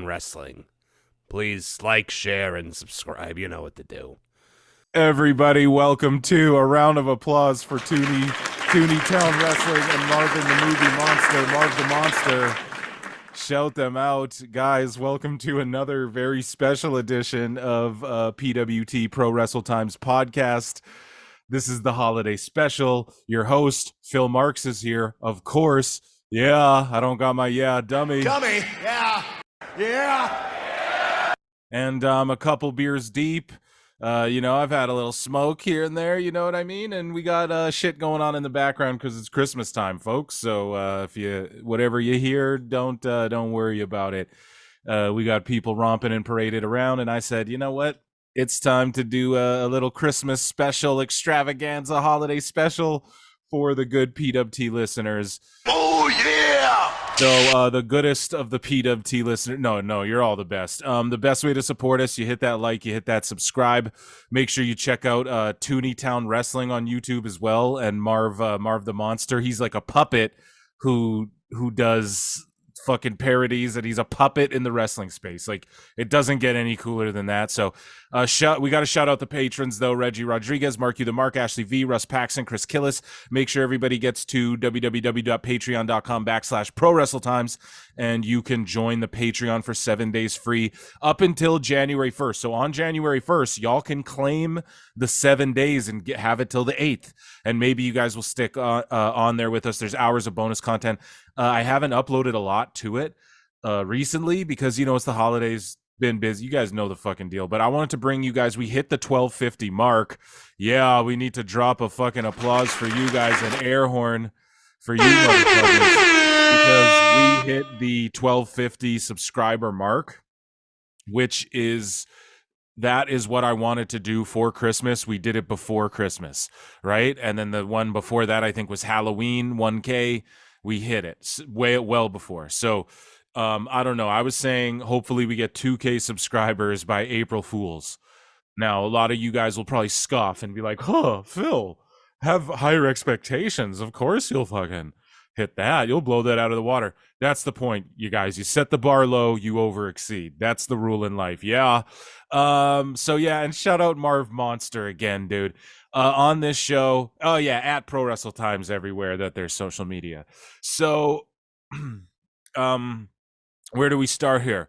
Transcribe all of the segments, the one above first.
Town Wrestling. Please like, share, and subscribe. You know what to do. Everybody, welcome to a round of applause for TOONEY Town Wrestling and Marvin the Movie Monster, Marv the Monster. Shout them out. Guys, welcome to another very special edition of PWT PWT podcast. This is the holiday special. Your host, Phil Marks, is here, of course. Yeah, I don't got my dummy. Dummy, yeah. And I'm a couple beers deep. I've had a little smoke here and there, you know what I mean? And we got shit going on in the background because it's Christmas time, folks. So if whatever you hear, don't worry about it. We got people romping and paraded around, and I said, you know what? It's time to do a little Christmas special extravaganza holiday special for the good PWT listeners. Oh, yeah! So the goodest of the PWT listeners, no, you're all the best. The best way to support us, you hit that like, you hit that subscribe. Make sure you check out TOONEY Town Wrestling on YouTube as well, and Marv the Monster. He's like a puppet who does fucking parodies, and he's a puppet in the wrestling space. Like, it doesn't get any cooler than that. So we got to shout out the patrons though: Reggie Rodriguez, Mark U the Mark, Ashley V, Russ Paxson, Chris Killis. Make sure everybody gets to www.patreon.com/prowrestletimes, and you can join the Patreon for 7 days free up until January 1st. So on January 1st, y'all can claim the 7 days and have it till the 8th, and maybe you guys will stick on there with us. There's hours of bonus content. I haven't uploaded a lot to it recently because, it's the holidays, been busy. You guys know the fucking deal. But I wanted to bring you guys, we hit the 1250 mark. Yeah, we need to drop a fucking applause for you guys, an air horn for you motherfuckers, because we hit the 1250 subscriber mark, that is what I wanted to do for Christmas. We did it before Christmas, right? And then the one before that, I think, was Halloween, 1K. We hit it well before. So I don't know. I was saying hopefully we get 2K subscribers by April Fools. Now, a lot of you guys will probably scoff and be like, Phil, have higher expectations. Of course you'll fucking hit that. You'll blow that out of the water. That's the point, you guys. You set the bar low, you over exceed. That's the rule in life. Yeah. So yeah, and shout out Marv Monster again, dude. On this show, at Pro Wrestle Times everywhere that there's social media. So where do we start here?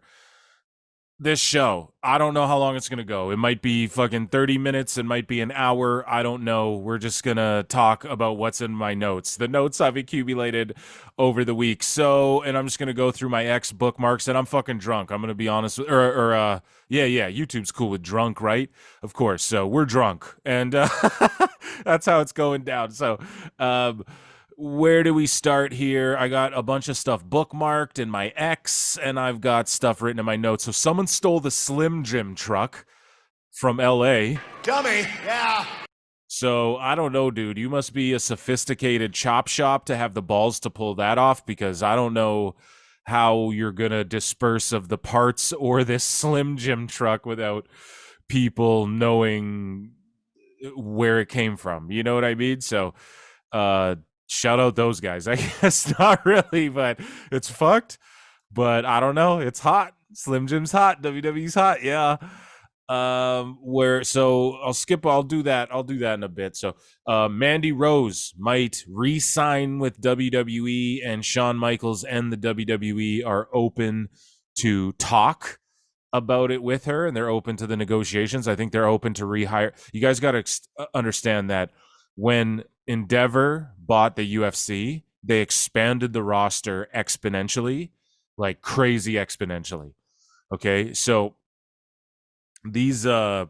This show, I don't know how long it's going to go. It might be fucking 30 minutes. It might be an hour. I don't know. We're just going to talk about what's in my notes. The notes I've accumulated over the week. So, and I'm just going to go through my ex bookmarks, and I'm fucking drunk. I'm going to be honest. YouTube's cool with drunk, right? Of course. So we're drunk, and that's how it's going down. So, where do we start here? I got a bunch of stuff bookmarked in my X, and I've got stuff written in my notes. So someone stole the Slim Jim truck from LA. Dummy, yeah. So I don't know, dude. You must be a sophisticated chop shop to have the balls to pull that off, because I don't know how you're going to disperse of the parts or this Slim Jim truck without people knowing where it came from. You know what I mean? So, shout out those guys. I guess not really, but it's fucked. But I don't know. It's hot. Slim Jim's hot. WWE's hot. Yeah. I'll do that in a bit. So Mandy Rose might re-sign with WWE, and Shawn Michaels and the WWE are open to talk about it with her, and they're open to the negotiations. I think they're open to rehire. You guys got to understand that when Endeavor bought the UFC, they expanded the roster exponentially, like crazy exponentially. Okay, so these they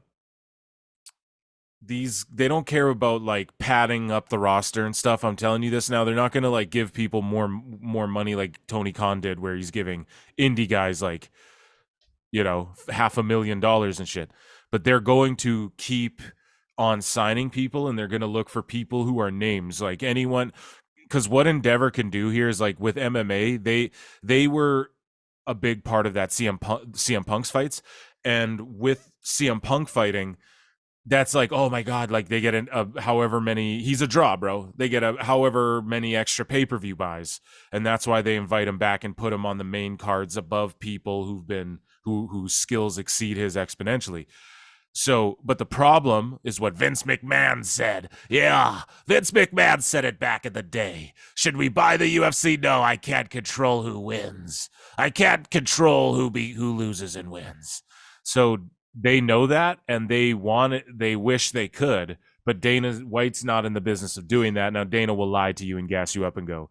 don't care about like padding up the roster and stuff. I'm telling you this now. They're not gonna like give people more money like Tony Khan did, where he's giving indie guys like, $500,000 and shit. But they're going to keep on signing people, and they're going to look for people who are names, like anyone, because what Endeavor can do here is, like, with MMA, they were a big part of that CM Punk's fights, and with CM Punk fighting, that's like, oh my god, like they get however many, he's a draw, bro. They get however many extra pay-per-view buys, and that's why they invite him back and put him on the main cards above people whose skills exceed his exponentially. So, but the problem is what Vince McMahon said. Yeah, Vince McMahon said it back in the day. Should we buy the UFC? No, I can't control who wins. I can't control who loses and wins. So they know that, and they want it. They wish they could, but Dana White's not in the business of doing that. Now Dana will lie to you and gas you up and go,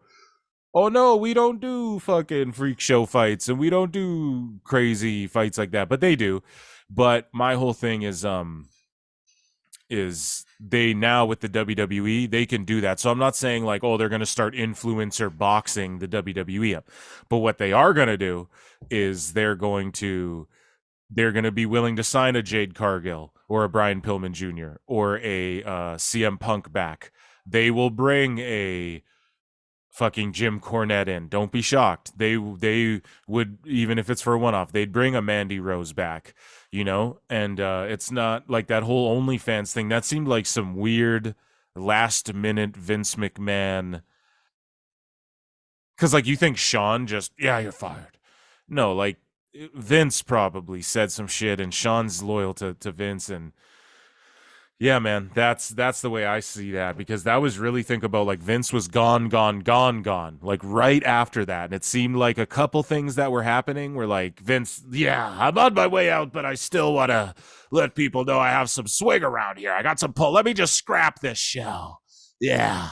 "Oh no, we don't do fucking freak show fights, and we don't do crazy fights like that," but they do. But my whole thing is they now with the WWE, they can do that. So I'm not saying like, oh, they're going to start influencer boxing the WWE up. But what they are going to do is they're going to be willing to sign a Jade Cargill or a Brian Pillman Jr. or a CM Punk back. They will bring a fucking Jim Cornette in. Don't be shocked. They would, even if it's for a one-off, they'd bring a Mandy Rose back, you know? And it's not like that whole OnlyFans thing. That seemed like some weird last-minute Vince McMahon. Because, like, you think Sean just, yeah, you're fired. No, like, Vince probably said some shit, and Sean's loyal to Vince, and yeah, man, that's the way I see that, because that was really, think about, like, Vince was gone, like right after that. And it seemed like a couple things that were happening were like, Vince, yeah, I'm on my way out, but I still want to let people know I have some swing around here. I got some pull. Let me just scrap this show. Yeah.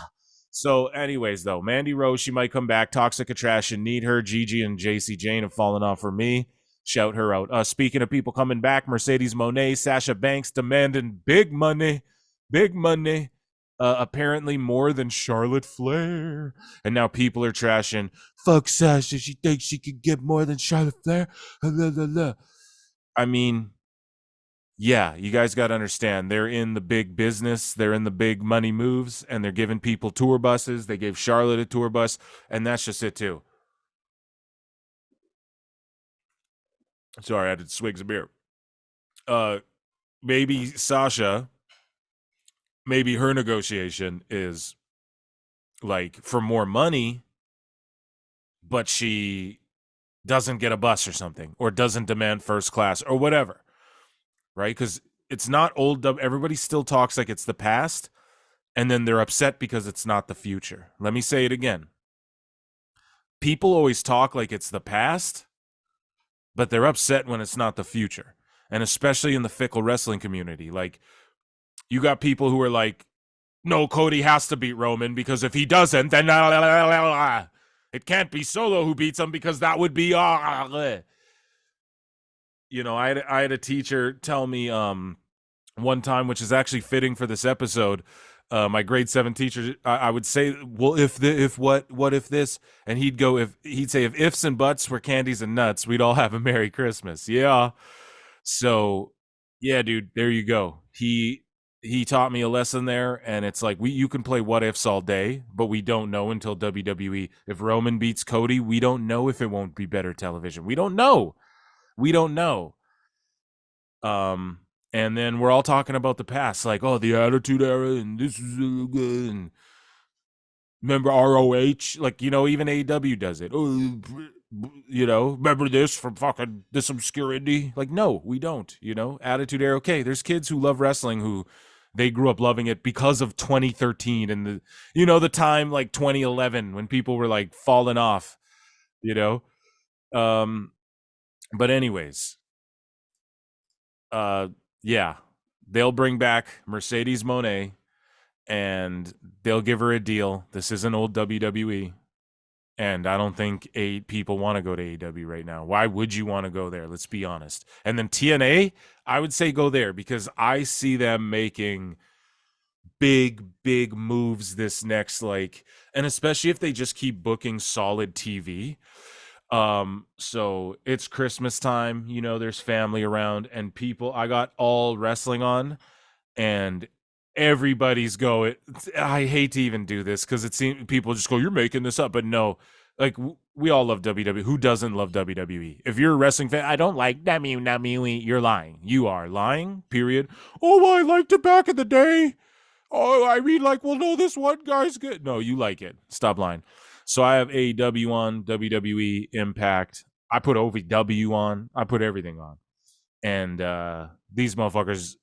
So anyways, though, Mandy Rose, she might come back. Toxic Attraction, need her. Gigi and JC Jane have fallen off for me. Shout her out. Speaking of people coming back, Mercedes Moné, Sasha Banks demanding big money. Apparently more than Charlotte Flair. And now people are trashing, fuck Sasha, she thinks she could get more than Charlotte Flair. I mean, yeah, you guys got to understand, they're in the big business, they're in the big money moves, and they're giving people tour buses. They gave Charlotte a tour bus, and that's just it too. Sorry, I had to swig some beer. Maybe Sasha, maybe her negotiation is like for more money, but she doesn't get a bus or something, or doesn't demand first class or whatever, right? Because it's not old. Everybody still talks like it's the past, and then they're upset because it's not the future. Let me say it again. People always talk like it's the past, but they're upset when it's not the future. And especially in the fickle wrestling community, like, you got people who are like, no, Cody has to beat Roman, because if he doesn't, then it can't be Solo who beats him, because that would be you know, I had a teacher tell me one time, which is actually fitting for this episode. My grade 7 teacher, I would say, well, if this, and he'd say, if ifs and buts were candies and nuts, we'd all have a Merry Christmas. Yeah. So yeah, dude, there you go. He taught me a lesson there, and it's like, you can play what ifs all day, but we don't know until WWE. If Roman beats Cody, we don't know if it won't be better television. We don't know. And then we're all talking about the past, like, oh, the Attitude Era, and this is good, and remember ROH? Like, you know, even AEW does it. Oh, you know, remember this from fucking this obscure indie? Like, no, we don't, you know? Attitude Era, okay, there's kids who love wrestling who they grew up loving it because of 2013 and the, you know, the time like 2011 when people were like falling off, you know? But anyways, yeah, they'll bring back Mercedes Moné, and they'll give her a deal. This isn't old WWE, and I don't think people want to go to AEW right now. Why would you want to go there? Let's be honest. And then TNA, I would say go there, because I see them making big moves this next, like, and especially if they just keep booking solid TV. So it's Christmas time, you know, there's family around, and people, I got all wrestling on, and everybody's going, I hate to even do this, because it seems people just go, you're making this up, but no, like, we all love WWE. Who doesn't love WWE? If you're a wrestling fan, I don't like WWE. You're lying. You are lying, period. Oh, I liked it back in the day. Oh, I mean, like, well, no, this one guy's good. No, you like it. Stop lying. So I have AEW on, WWE, Impact. I put OVW on. I put everything on. And these motherfuckers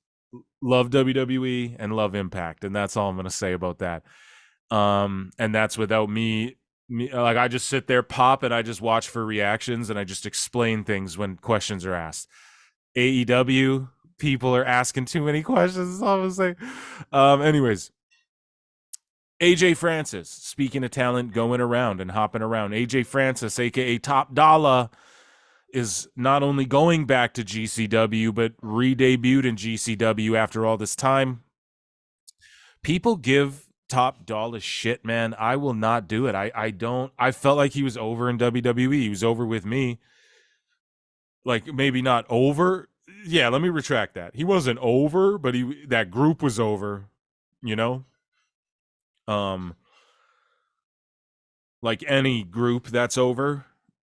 love WWE and love Impact. And that's all I'm going to say about that. And that's without me, like, I just sit there, pop, and I just watch for reactions, and I just explain things when questions are asked. AEW, people are asking too many questions. So I'm gonna say, anyways, AJ Francis, speaking of talent, going around and hopping around. AJ Francis, aka Top Dollar, is not only going back to GCW but re-debuted in GCW after all this time. People give Top Dollar shit, man. I will not do it. I don't. I felt like he was over in WWE. He was over with me. Like, maybe not over. Yeah, let me retract that. He wasn't over, but that group was over, you know? Like any group that's over,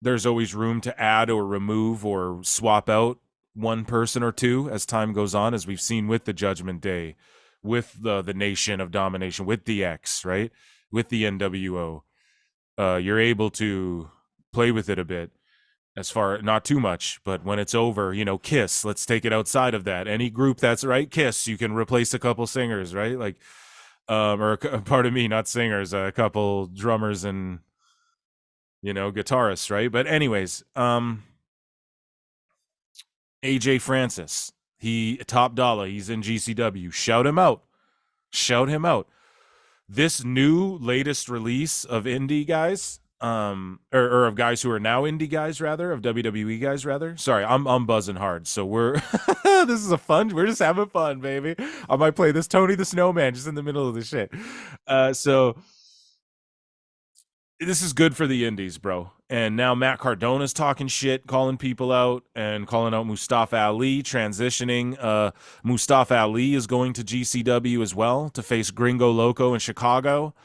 there's always room to add or remove or swap out one person or two as time goes on, as we've seen with the Judgment Day, with the Nation of Domination, with the X, right? With the NWO. You're able to play with it a bit. As far, not too much, but when it's over, you know, Kiss, let's take it outside of that. Any group that's right, Kiss, you can replace a couple singers, right? Like, or pardon me, not singers, a couple drummers and, you know, guitarists, right? But anyways, AJ Francis, he Top Dollar, he's in GCW. Shout him out. Shout him out. This new latest release of indie guys, or of guys who are now indie guys, rather, of WWE guys, rather. Sorry, I'm buzzing hard. So we're this is we're just having fun, baby. I might play this Tony the Snowman just in the middle of the shit. So this is good for the indies, bro. And now Matt Cardona's talking shit, calling people out, and calling out Mustafa Ali, transitioning. Mustafa Ali is going to GCW as well to face Gringo Loco in Chicago.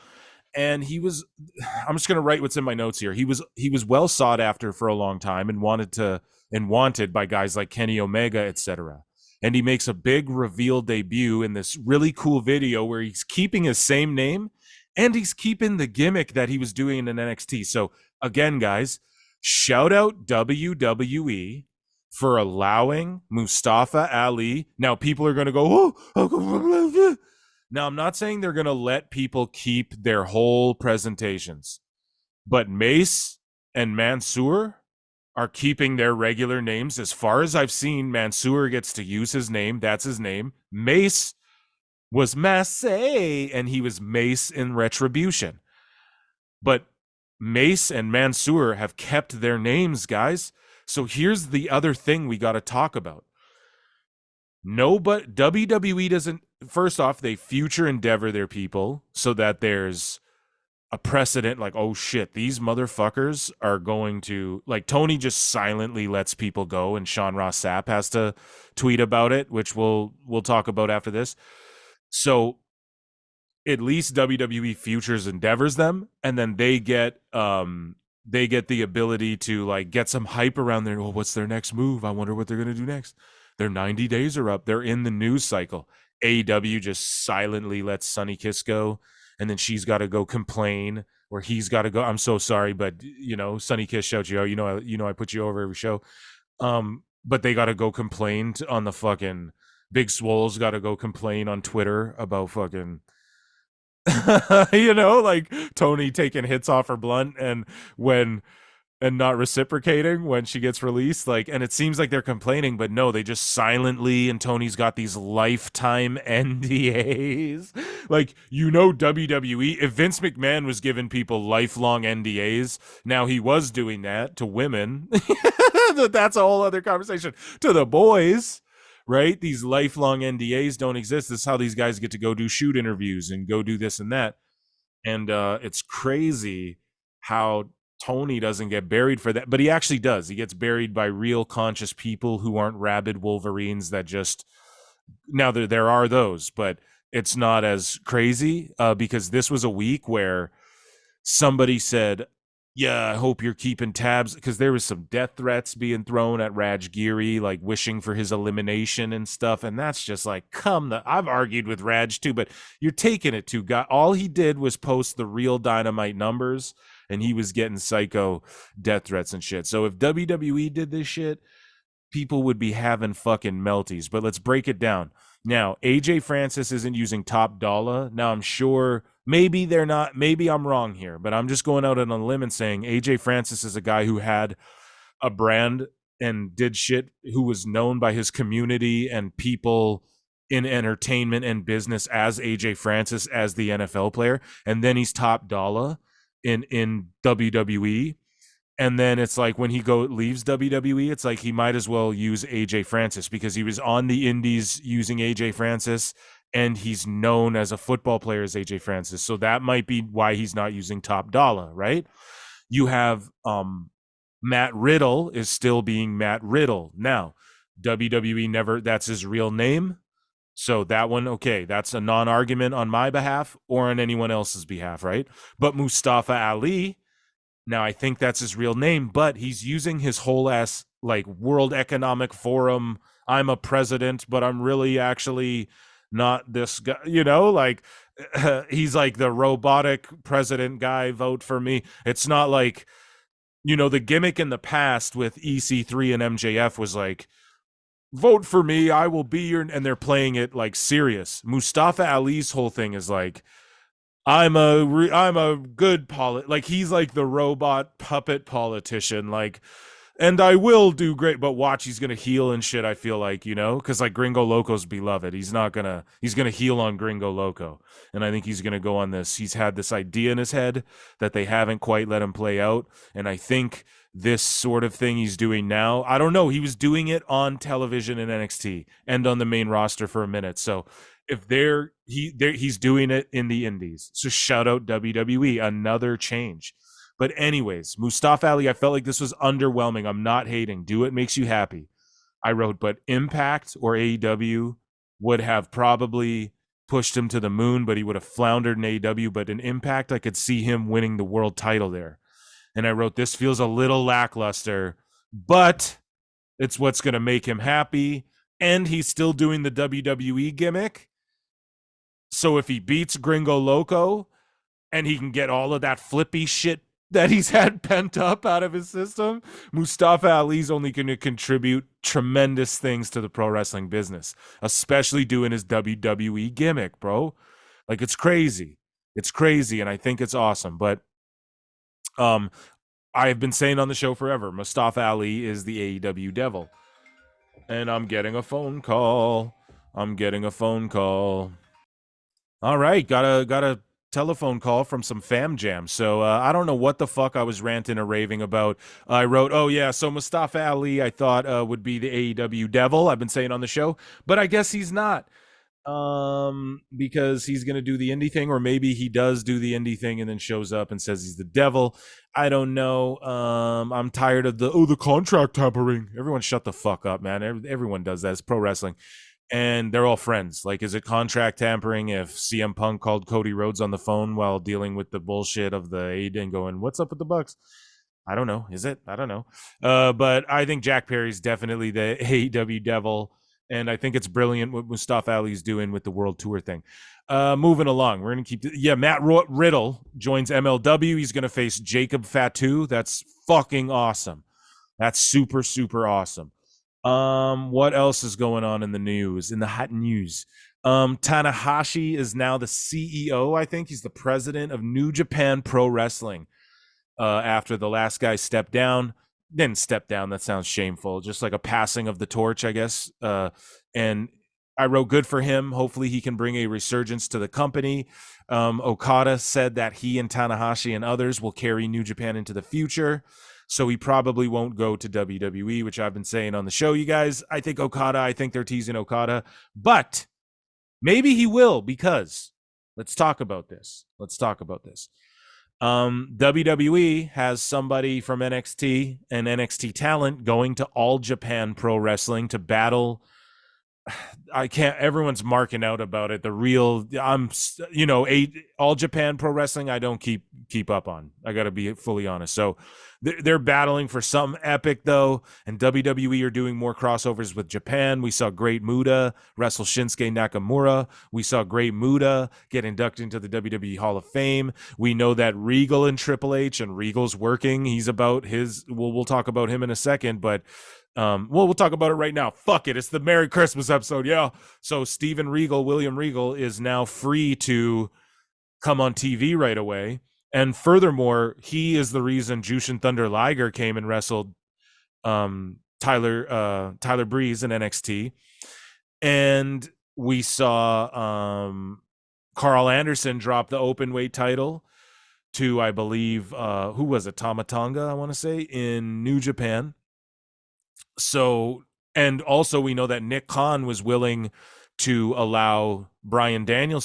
And I'm just going to write what's in my notes here. He was well sought after for a long time and wanted by guys like Kenny Omega, etc. And he makes a big reveal debut in this really cool video where he's keeping his same name and he's keeping the gimmick that he was doing in NXT. So again, guys, shout out WWE for allowing Mustafa Ali. Now people are going to go, oh, now, I'm not saying they're going to let people keep their whole presentations, but Mace and Mansoor are keeping their regular names. As far as I've seen, Mansoor gets to use his name. That's his name. Mace was Mace, and he was Mace in Retribution. But Mace and Mansoor have kept their names, guys. So here's the other thing we got to talk about. But WWE doesn't. First off, they future endeavor their people so that there's a precedent. Like, oh shit, these motherfuckers are going to, like, Tony just silently lets people go, and Sean Ross Sapp has to tweet about it, which we'll talk about after this. So at least WWE futures endeavors them, and then they get the ability to, like, get some hype around there. Oh, what's their next move? I wonder what they're gonna do next. Their 90 days are up. They're in the news cycle. AEW just silently lets Sonny Kiss go, and then she's got to go complain, or he's got to go, I'm so sorry, but, you know, Sonny Kiss shouts you out. You know, I put you over every show. But they got to go complain on the fucking Big Swole's got to go complain on Twitter about fucking, you know, like Tony taking hits off her blunt and not reciprocating when she gets released. Like, and it seems like they're complaining, but no, they just silently, and Tony's got these lifetime NDAs. Like, you know, WWE, if Vince McMahon was giving people lifelong NDAs, now he was doing that to women. That's a whole other conversation. To the boys, right? These lifelong NDAs don't exist. This is how these guys get to go do shoot interviews and go do this and that. And it's crazy how Tony doesn't get buried for that, but he actually does. He gets buried by real conscious people who aren't rabid Wolverines that just, now there are those, but it's not as crazy, because this was a week where somebody said, yeah, I hope you're keeping tabs, because there was some death threats being thrown at Raj Giri, like wishing for his elimination and stuff. And that's just like, I've argued with Raj too, but you're taking it too. God, all he did was post the real Dynamite numbers, and he was getting psycho death threats and shit. So if WWE did this shit, people would be having fucking melties. But let's break it down. Now, AJ Francis isn't using Top Dollar. Now, I'm sure maybe they're not. Maybe I'm wrong here, but I'm just going out on a limb and saying AJ Francis is a guy who had a brand and did shit, who was known by his community and people in entertainment and business as AJ Francis, as the NFL player. And then he's Top Dollar in WWE. And then it's like when he leaves WWE, it's like he might as well use AJ Francis, because he was on the indies using AJ Francis, and he's known as a football player as AJ Francis. So that might be why he's not using Top Dollar, right? You have Matt Riddle is still being Matt Riddle. Now, WWE never, that's his real name. So that one, okay, that's a non-argument on my behalf or on anyone else's behalf, right? But Mustafa Ali, now, I think that's his real name, but he's using his whole ass, like, World Economic Forum, I'm a president, but I'm really actually not this guy, like, he's like the robotic president guy, vote for me. It's not like, the gimmick in the past with EC3 and MJF was like, vote for me, I will be your, and they're playing it like serious. Mustafa Ali's whole thing is like, I'm a good like, he's like the robot puppet politician, like, and I will do great, but watch, he's gonna heal and shit. I feel like, because like Gringo Loco's beloved, he's gonna heal on Gringo Loco, and I think he's gonna go on this. He's had this idea in his head that they haven't quite let him play out, and I think this sort of thing he's doing now, I don't know, he was doing it on television in NXT and on the main roster for a minute, so if he's doing it in the indies. So shout out WWE, another change. But anyways, Mustafa Ali, I felt like this was underwhelming. I'm not hating. Do what makes you happy. I wrote, but Impact or AEW would have probably pushed him to the moon, but he would have floundered in AEW. But in Impact, I could see him winning the world title there. And I wrote, this feels a little lackluster, but it's what's going to make him happy. And he's still doing the WWE gimmick. So if he beats Gringo Loco and he can get all of that flippy shit that he's had pent up out of his system, Mustafa Ali's only going to contribute tremendous things to the pro wrestling business, especially doing his WWE gimmick, bro. Like, it's crazy. It's crazy, and I think it's awesome. But I've been saying on the show forever, Mustafa Ali is the AEW devil. And I'm getting a phone call. All right, got a telephone call from some fam jam. So I don't know what the fuck I was ranting or raving about. I wrote, oh yeah, so Mustafa Ali I thought would be the AEW devil. I've been saying on the show, but I guess he's not. Because he's going to do the indie thing, or maybe he does do the indie thing and then shows up and says he's the devil. I don't know. I'm tired of the contract tampering. Everyone shut the fuck up, man. Everyone does that. It's pro wrestling. And they're all friends. Like, is it contract tampering if CM Punk called Cody Rhodes on the phone while dealing with the bullshit of the aid and going, what's up with the Bucks? I don't know. Is it? I don't know. But I think Jack Perry's definitely the AEW devil. And I think it's brilliant what Mustafa Ali's doing with the World Tour thing. Moving along. We're going to keep... Matt Riddle joins MLW. He's going to face Jacob Fatu. That's fucking awesome. That's super, super awesome. What else is going on in the news? In the hot news, Tanahashi is now the CEO. I think he's the president of New Japan Pro Wrestling. After the last guy stepped down, didn't step down. That sounds shameful. Just like a passing of the torch, I guess. And I wrote, good for him. Hopefully he can bring a resurgence to the company. Okada said that he and Tanahashi and others will carry New Japan into the future. So he probably won't go to WWE, which I've been saying on the show, you guys. I think they're teasing Okada. But maybe he will, because let's talk about this. WWE has somebody from NXT and NXT talent going to All Japan Pro Wrestling to battle I can't. Everyone's marking out about it. The real, All Japan Pro Wrestling. I don't keep up on. I got to be fully honest. So they're battling for something epic though, and WWE are doing more crossovers with Japan. We saw Great Muta wrestle Shinsuke Nakamura. We saw Great Muta get inducted into the WWE Hall of Fame. We know that Regal and Triple H, and Regal's working. He's about his. We'll talk about him in a second, but. We'll talk about it right now. Fuck it. It's the Merry Christmas episode. Yeah. So William Regal is now free to come on TV right away. And furthermore, he is the reason Jushin Thunder Liger came and wrestled Tyler Breeze in NXT. And we saw Carl Anderson drop the open weight title to, I believe, who was it? Tama Tonga, I want to say, in New Japan. So, and also we know that Nick Khan was willing to allow Daniel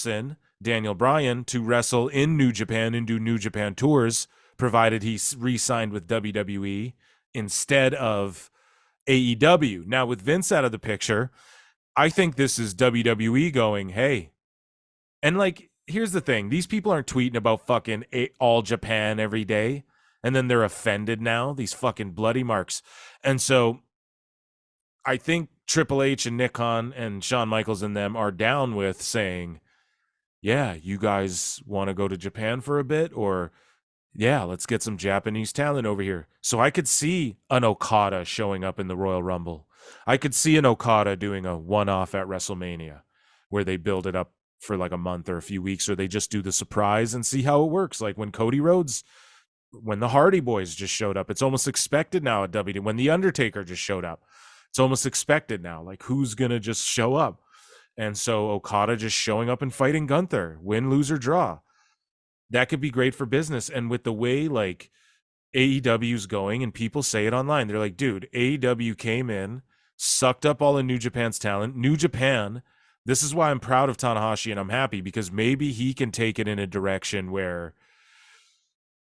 Bryan, to wrestle in New Japan and do New Japan tours, provided he re-signed with WWE instead of AEW. Now, with Vince out of the picture, I think this is WWE going, hey, and like, here's the thing. These people aren't tweeting about fucking All Japan every day, and then they're offended now, these fucking bloody marks. And so I think Triple H and Nick Khan and Shawn Michaels and them are down with saying, yeah, you guys want to go to Japan for a bit? Or, yeah, let's get some Japanese talent over here. So I could see an Okada showing up in the Royal Rumble. I could see an Okada doing a one-off at WrestleMania where they build it up for like a month or a few weeks, or they just do the surprise and see how it works. Like when the Hardy Boys just showed up. It's almost expected now at WWE. When The Undertaker just showed up. It's almost expected now. Like, who's going to just show up? And so Okada just showing up and fighting Gunther, win, lose, or draw. That could be great for business. And with the way, like, AEW's going, and people say it online, they're like, dude, AEW came in, sucked up all of New Japan's talent. New Japan, this is why I'm proud of Tanahashi, and I'm happy, because maybe he can take it in a direction where,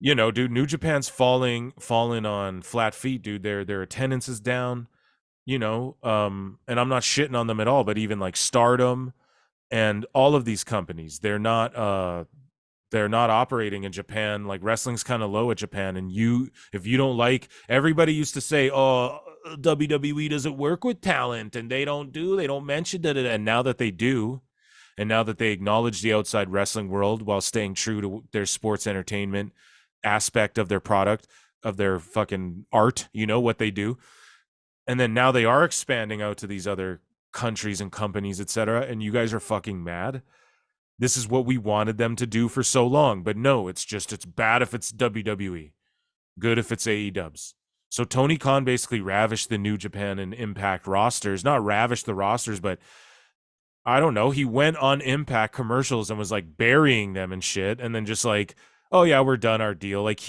dude, New Japan's falling on flat feet, dude. Their attendance is down. And I'm not shitting on them at all, but even like Stardom and all of these companies, they're not operating in Japan. Like, wrestling's kind of low at Japan. And if you don't like, everybody used to say, oh, WWE doesn't work with talent and they don't mention that. And now that they do, and now that they acknowledge the outside wrestling world while staying true to their sports entertainment aspect of their product, of their fucking art, what they do. And then now they are expanding out to these other countries and companies, etc. And you guys are fucking mad. This is what we wanted them to do for so long. But no, it's bad if it's WWE. Good if it's AEW. So Tony Khan basically ravished the New Japan and Impact rosters. Not ravished the rosters, but I don't know. He went on Impact commercials and was like burying them and shit. And then just like, oh yeah, we're done our deal. Like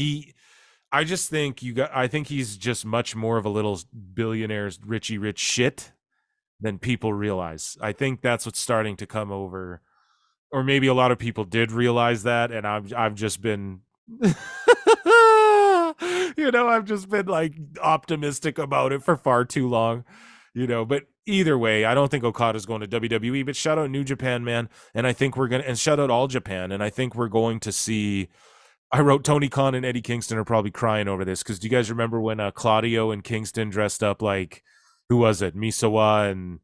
I just think I think he's just much more of a little billionaire's Richie Rich shit than people realize. I think that's what's starting to come over, or maybe a lot of people did realize that, and I've just been, I've just been like optimistic about it for far too long, But either way, I don't think Okada's going to WWE. But shout out New Japan, man, and I think and shout out All Japan, and I think we're going to see. I wrote Tony Khan and Eddie Kingston are probably crying over this, because do you guys remember when Claudio and Kingston dressed up like, who was it? Misawa and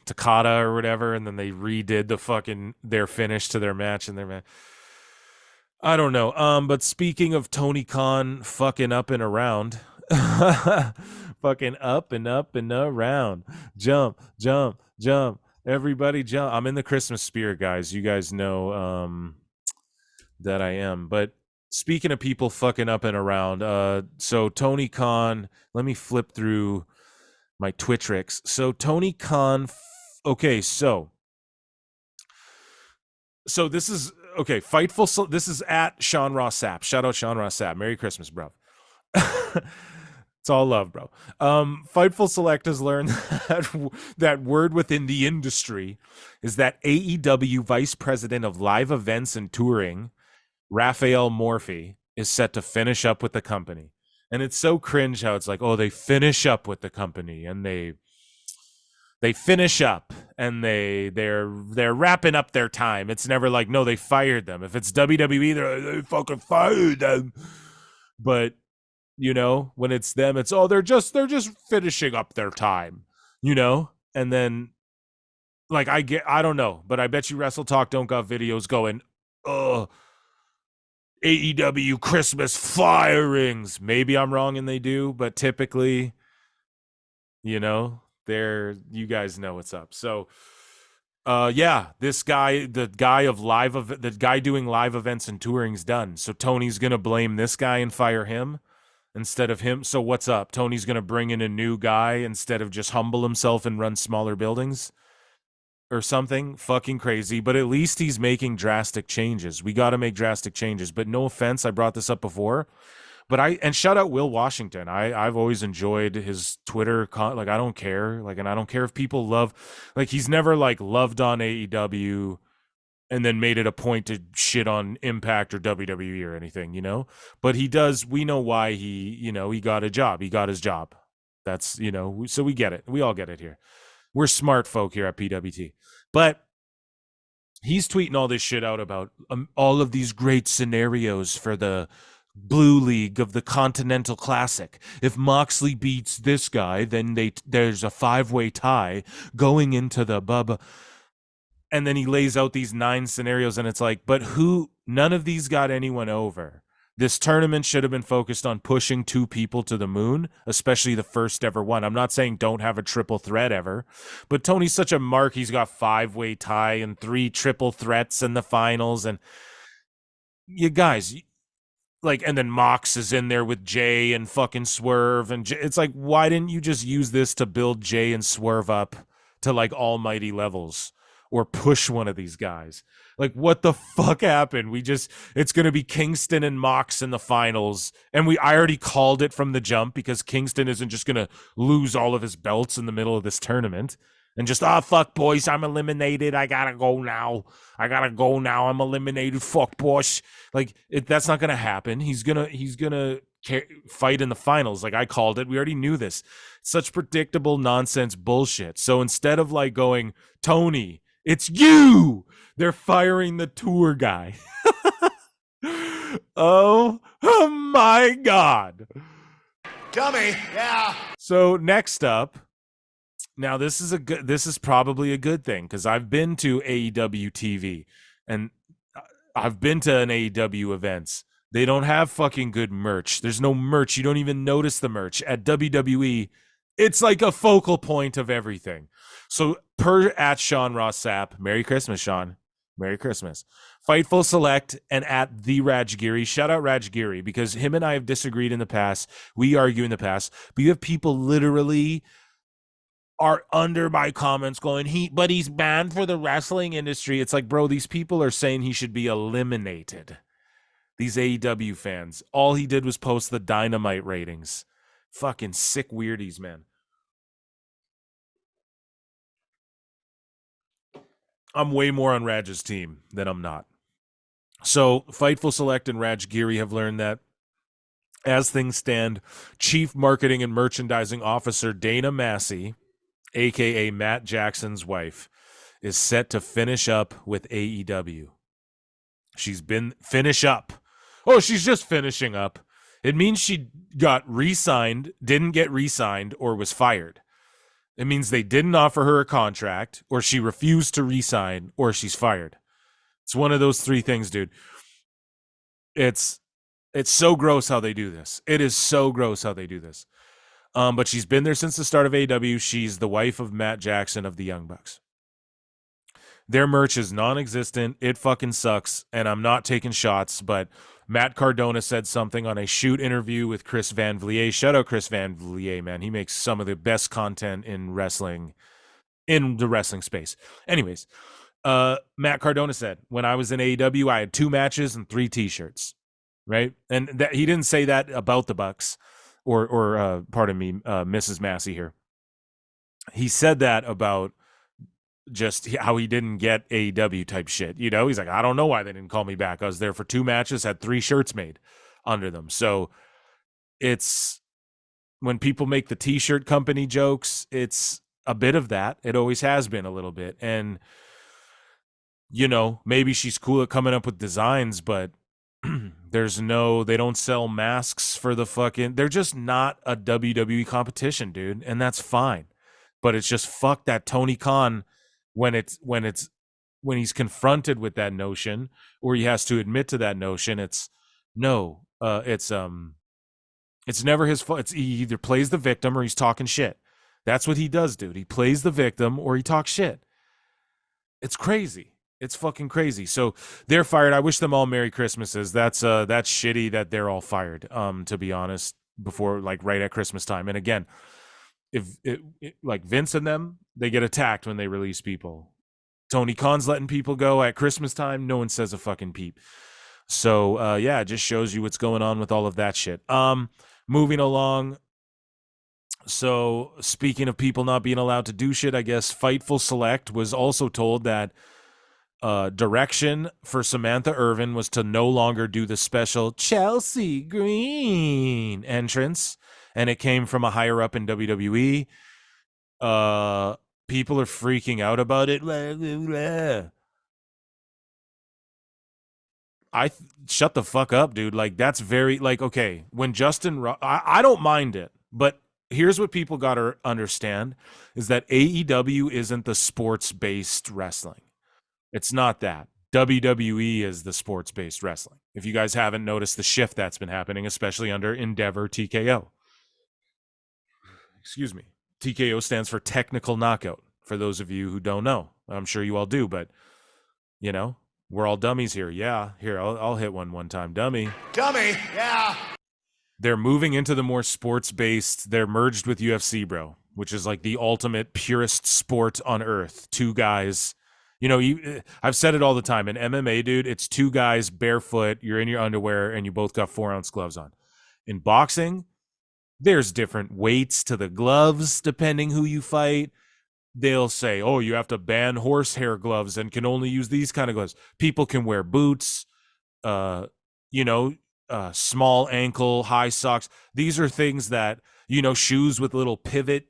Takada or whatever, and then they redid their finish to their match and their match. I don't know. But speaking of Tony Khan fucking up and around, fucking up and around, jump, everybody jump. I'm in the Christmas spirit, guys. You guys know that I am. But speaking of people fucking up and around, so Tony Khan, let me flip through my Twittrix. So Tony Khan, okay, so this is, okay, Fightful, this is at Sean Ross Sapp. Shout out Sean Ross Sapp. Merry Christmas, bro. It's all love, bro. Fightful Select has learned that word within the industry is that AEW Vice President of Live Events and Touring, Raphael Morphy, is set to finish up with the company. And it's so cringe how it's like, oh, they finish up with the company and they finish up and they're wrapping up their time. It's never like, no, they fired them. If it's WWE, they're like, they fucking fired them. But you know, when it's them, it's they're just finishing up their time, you know? And then like I don't know, but I bet you Wrestle Talk don't got videos going, AEW Christmas firings. Maybe I'm wrong and they do, but typically, you know, you guys know what's up. So yeah, this guy, the guy doing live events and touring's done. So Tony's gonna blame this guy and fire him instead of him. So what's up? Tony's gonna bring in a new guy instead of just humble himself and run smaller buildings or something. Fucking crazy. But at least he's making drastic changes. We got to make drastic changes. But no offense, I brought this up before. But and shout out Will Washington. I've always enjoyed his Twitter. Like, I don't care. Like, and I don't care if people love. Like, he's never like loved on AEW and then made it a point to shit on Impact or WWE or anything, you know. But he does. We know why he got a job. He got his job. That's, you know. So we get it. We all get it here. We're smart folk here at PWT. But he's tweeting all this shit out about all of these great scenarios for the Blue League of the Continental Classic. If Moxley beats this guy, then there's a 5-way tie going into the Bubba. And then he lays out these 9 scenarios, and it's like, but none of these got anyone over. This tournament should have been focused on pushing 2 people to the moon, especially the first ever one. I'm not saying don't have a triple threat ever, but Tony's such a mark. He's got 5-way tie and 3 triple threats in the finals. And you guys, like, and then Mox is in there with Jay and fucking Swerve. And it's like, why didn't you just use this to build Jay and Swerve up to like almighty levels or push one of these guys? Like, what the fuck happened? It's going to be Kingston and Mox in the finals. And I already called it from the jump because Kingston isn't just going to lose all of his belts in the middle of this tournament and just, fuck, boys, I'm eliminated. I got to go now. I'm eliminated. Fuck, boys. Like, that's not going to happen. He's going to fight in the finals. Like, I called it. We already knew this. Such predictable nonsense bullshit. So instead of like going, Tony, it's you, they're firing the tour guy. oh my God. Dummy, yeah. So next up, now this is probably a good thing because I've been to AEW TV and I've been to an AEW events. They don't have fucking good merch. There's no merch. You don't even notice the merch. At WWE, it's like a focal point of everything. So per at Sean Ross Sapp, Merry Christmas, Sean. Merry Christmas. Fightful Select and at the Rajgiri. Shout out Rajgiri because him and I have disagreed in the past. We argue in the past. But you have people literally are under my comments going, but he's banned for the wrestling industry. It's like, bro, these people are saying he should be eliminated. These AEW fans. All he did was post the Dynamite ratings. Fucking sick weirdies, man. I'm way more on Raj's team than I'm not. So Fightful Select and Rajgiri have learned that as things stand, Chief Marketing and Merchandising Officer Dana Massey, a.k.a. Matt Jackson's wife, is set to finish up with AEW. Finish up. Oh, she's just finishing up. It means she got re-signed, didn't get re-signed, or was fired. It means they didn't offer her a contract, or she refused to re-sign, or she's fired. It's one of those 3 things, dude. It's so gross how they do this. It is so gross how they do this. But she's been there since the start of AEW. She's the wife of Matt Jackson of the Young Bucks. Their merch is non-existent. It fucking sucks, and I'm not taking shots, but Matt Cardona said something on a shoot interview with Chris Van Vliet. Shout out Chris Van Vliet, man. He makes some of the best content in wrestling, in the wrestling space. Anyways, Matt Cardona said, when I was in AEW, I had 2 matches and 3 T-shirts, right? And that he didn't say that about the Bucks or pardon me, Mrs. Massey here. He said that about just how he didn't get AEW type shit. You know, he's like, I don't know why they didn't call me back. I was there for 2 matches, had 3 shirts made under them. So it's when people make the t-shirt company jokes, it's a bit of that. It always has been a little bit. And maybe she's cool at coming up with designs, but they don't sell masks for the fucking, they're just not a WWE competition, dude. And that's fine. But it's just fuck that Tony Khan when he's confronted with that notion, or he has to admit to that notion. It's never his fault. He either plays the victim or he's talking shit. That's what he does, dude. He plays the victim or he talks shit. It's crazy. It's fucking crazy. So they're fired. I wish them all Merry Christmases. That's shitty that they're all fired. To be honest, before right at Christmas time. And again, if like Vince and them, they get attacked when they release people. Tony Khan's letting people go at Christmas time. No one says a fucking peep. So it just shows you what's going on with all of that shit. Moving along. So speaking of people not being allowed to do shit, I guess Fightful Select was also told that direction for Samantha Irvin was to no longer do the special Chelsea Green entrance, and it came from a higher up in WWE. People are freaking out about it. Shut the fuck up, dude. That's very okay. When I don't mind it, but here's what people got to understand is that AEW isn't the sports-based wrestling. It's not that. WWE is the sports-based wrestling. If you guys haven't noticed the shift that's been happening, especially under Endeavor TKO. Excuse me. TKO stands for technical knockout, for those of you who don't know. I'm sure you all do, but, we're all dummies here. Yeah, here, I'll hit one time. Dummy, yeah. They're moving into the more sports-based. They're merged with UFC, bro, which is the ultimate purest sport on earth. Two guys. I've said it all the time. In MMA, dude, it's two guys barefoot. You're in your underwear, and you both got 4-ounce gloves on. In boxing, there's different weights to the gloves depending who you fight. They'll say, oh, you have to ban horsehair gloves and can only use these kind of gloves. People can wear boots, small ankle, high socks. These are things that, shoes with little pivot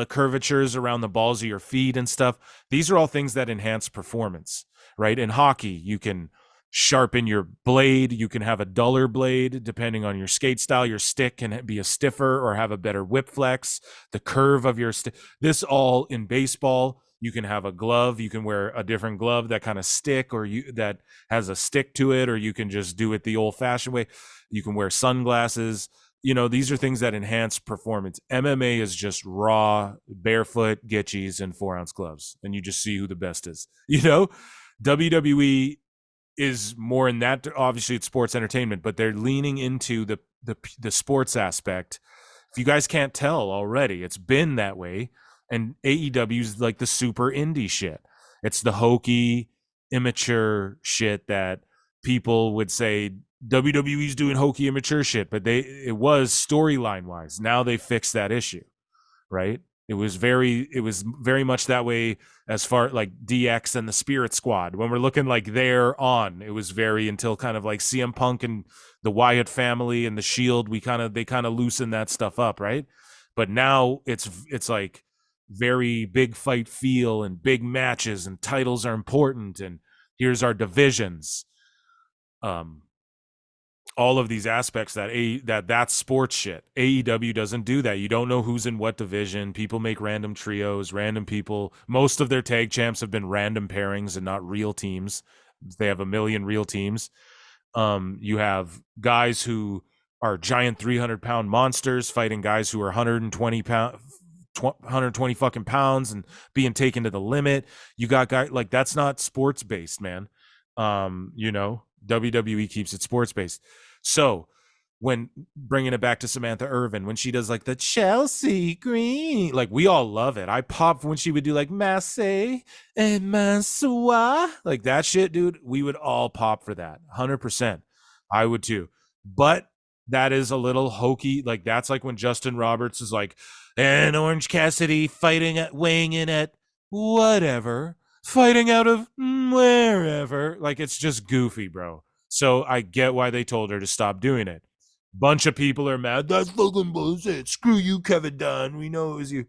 curvatures around the balls of your feet and stuff. These are all things that enhance performance, right? In hockey, you can sharpen your blade. You can have a duller blade depending on your skate style. Your stick can be a stiffer or have a better whip flex. The curve of your stick. This all in baseball. You can have a glove. You can wear a different glove that kind of stick that has a stick to it, or you can just do it the old-fashioned way. You can wear sunglasses. These are things that enhance performance. MMA is just raw, barefoot, gitchies, and 4-ounce gloves, and you just see who the best is. WWE is more in that. Obviously, it's sports entertainment, but they're leaning into the sports aspect. If you guys can't tell already, it's been that way. And AEW is the super indie shit. It's the hokey, immature shit that people would say WWE's doing hokey, immature shit, but it was storyline wise. Now they fixed that issue, right? It was very much that way as far DX and the Spirit Squad. When we're looking they're on, it was very until kind of CM Punk and the Wyatt family and the Shield. They kind of loosened that stuff up, right? But now it's very big fight feel and big matches and titles are important and here's our divisions. All of these aspects that's sports shit. AEW doesn't do that. You don't know who's in what division. People make random trios, random people. Most of their tag champs have been random pairings and not real teams. They have a million real teams. You have guys who are giant 300-pound monsters fighting guys who are 120 fucking pounds and being taken to the limit. You got guys that's not sports based, man. WWE keeps it sports based. So when bringing it back to Samantha Irvin, when she does the Chelsea Green, we all love it. I pop when she would do Massé and Mansois, that shit, dude. We would all pop for that. 100%. I would too. But that is a little hokey. That's when Justin Roberts is and Orange Cassidy weighing in at whatever, fighting out of wherever. It's just goofy, bro. So I get why they told her to stop doing it. Bunch of people are mad. That's fucking bullshit. Screw you, Kevin Dunn. We know it was you.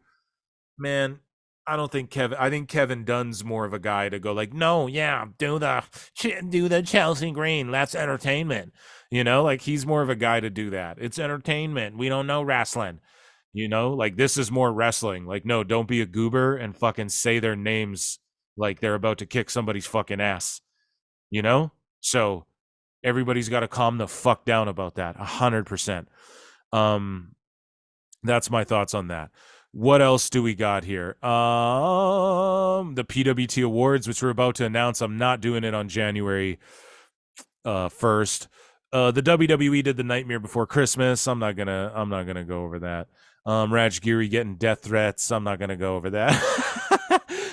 Man, I don't think I think Kevin Dunn's more of a guy to go like, no, yeah, do the Chelsea Green. That's entertainment. You know, like he's more of a guy to do that. It's entertainment. We don't know wrestling. You know, like this is more wrestling. Like, no, don't be a goober and fucking say their names like they're about to kick somebody's fucking ass. You know? So everybody's got to calm the fuck down about that. 100%. That's my thoughts on that. What else do we got here? The PWT Awards, which we're about to announce. I'm not doing it on January 1st. The WWE did the Nightmare Before Christmas. I'm not gonna go over that. Raj Giri getting death threats. I'm not gonna go over that.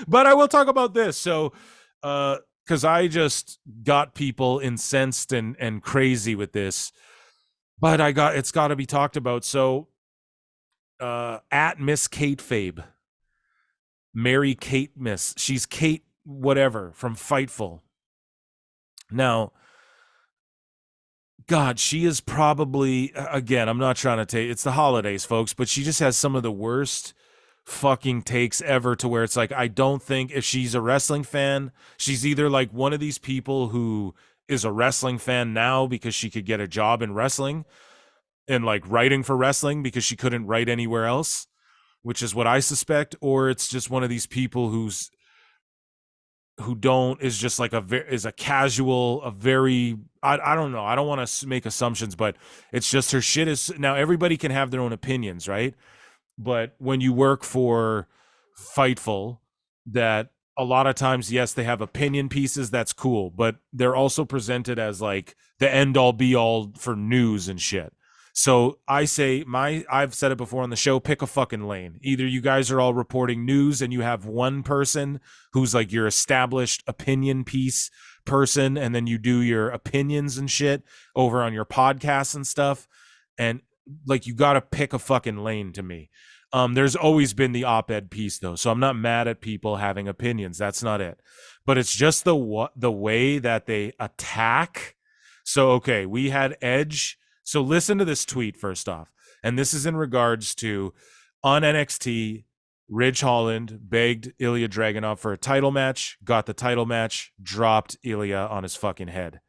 But I will talk about this. So because I just got people incensed and crazy with this. But it's gotta be talked about. So at Miss Kate Fabe, Mary Kate Miss, she's Kate whatever from Fightful. Now, God, she is probably, again, I'm not trying to take, it's the holidays, folks, but she just has some of the worst fucking takes ever, to where it's like, I don't think if she's a wrestling fan, she's either like one of these people who is a wrestling fan now because she could get a job in wrestling and like writing for wrestling because she couldn't write anywhere else, which is what I suspect, or it's just one of these people is just like is a casual, a very, I don't know, I don't want to make assumptions, but it's just her shit is, now everybody can have their own opinions, right? But when you work for Fightful, that a lot of times, yes, they have opinion pieces, that's cool, but they're also presented as like the end all be all for news and shit. So I say, I've said it before on the show, pick a fucking lane. Either you guys are all reporting news and you have one person who's like your established opinion piece person, and then you do your opinions and shit over on your podcasts and stuff. And like, you got to pick a fucking lane to me. There's always been the op-ed piece though. So I'm not mad at people having opinions. That's not it. But it's just the way that they attack. So, okay, we had Edge. So listen to this tweet first off. And this is in regards to, on NXT, Ridge Holland begged Ilya Dragunov for a title match, got the title match, dropped Ilya on his fucking head.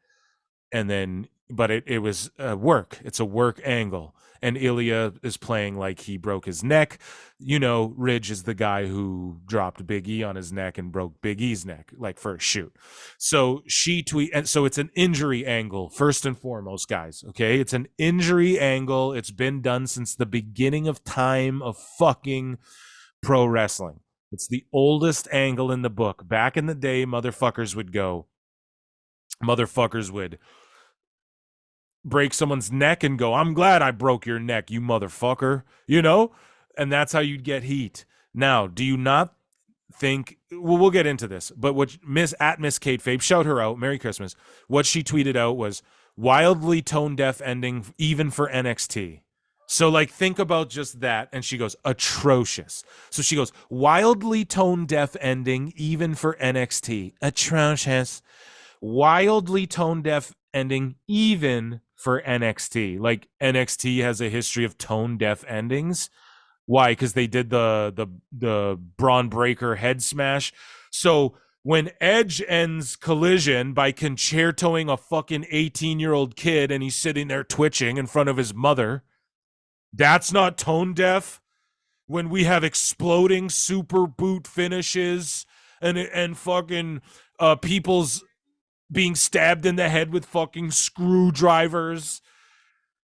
And then, but it was work. It's a work angle. And Ilya is playing like he broke his neck. You know, Ridge is the guy who dropped Big E on his neck and broke Big E's neck, like for a shoot. So and so it's an injury angle, first and foremost, guys. Okay, it's an injury angle. It's been done since the beginning of time of fucking pro wrestling. It's the oldest angle in the book. Back in the day, motherfuckers would break someone's neck and go, I'm glad I broke your neck, you motherfucker, you know? And that's how you'd get heat. Now, do you not think, well, we'll get into this, but what Miss Kate Fabe, shout her out, Merry Christmas, what she tweeted out was wildly tone deaf ending even for NXT. So like, think about just that. And she goes, atrocious. So she goes, wildly tone deaf ending even for NXT. Atrocious. Wildly tone deaf ending even for NXT. Like, NXT has a history of tone deaf endings. Why? Because they did the Braun Breaker head smash. So when Edge ends Collision by concertoing a fucking 18-year-old kid and he's sitting there twitching in front of his mother, that's not tone deaf. When we have exploding super boot finishes and fucking people's being stabbed in the head with fucking screwdrivers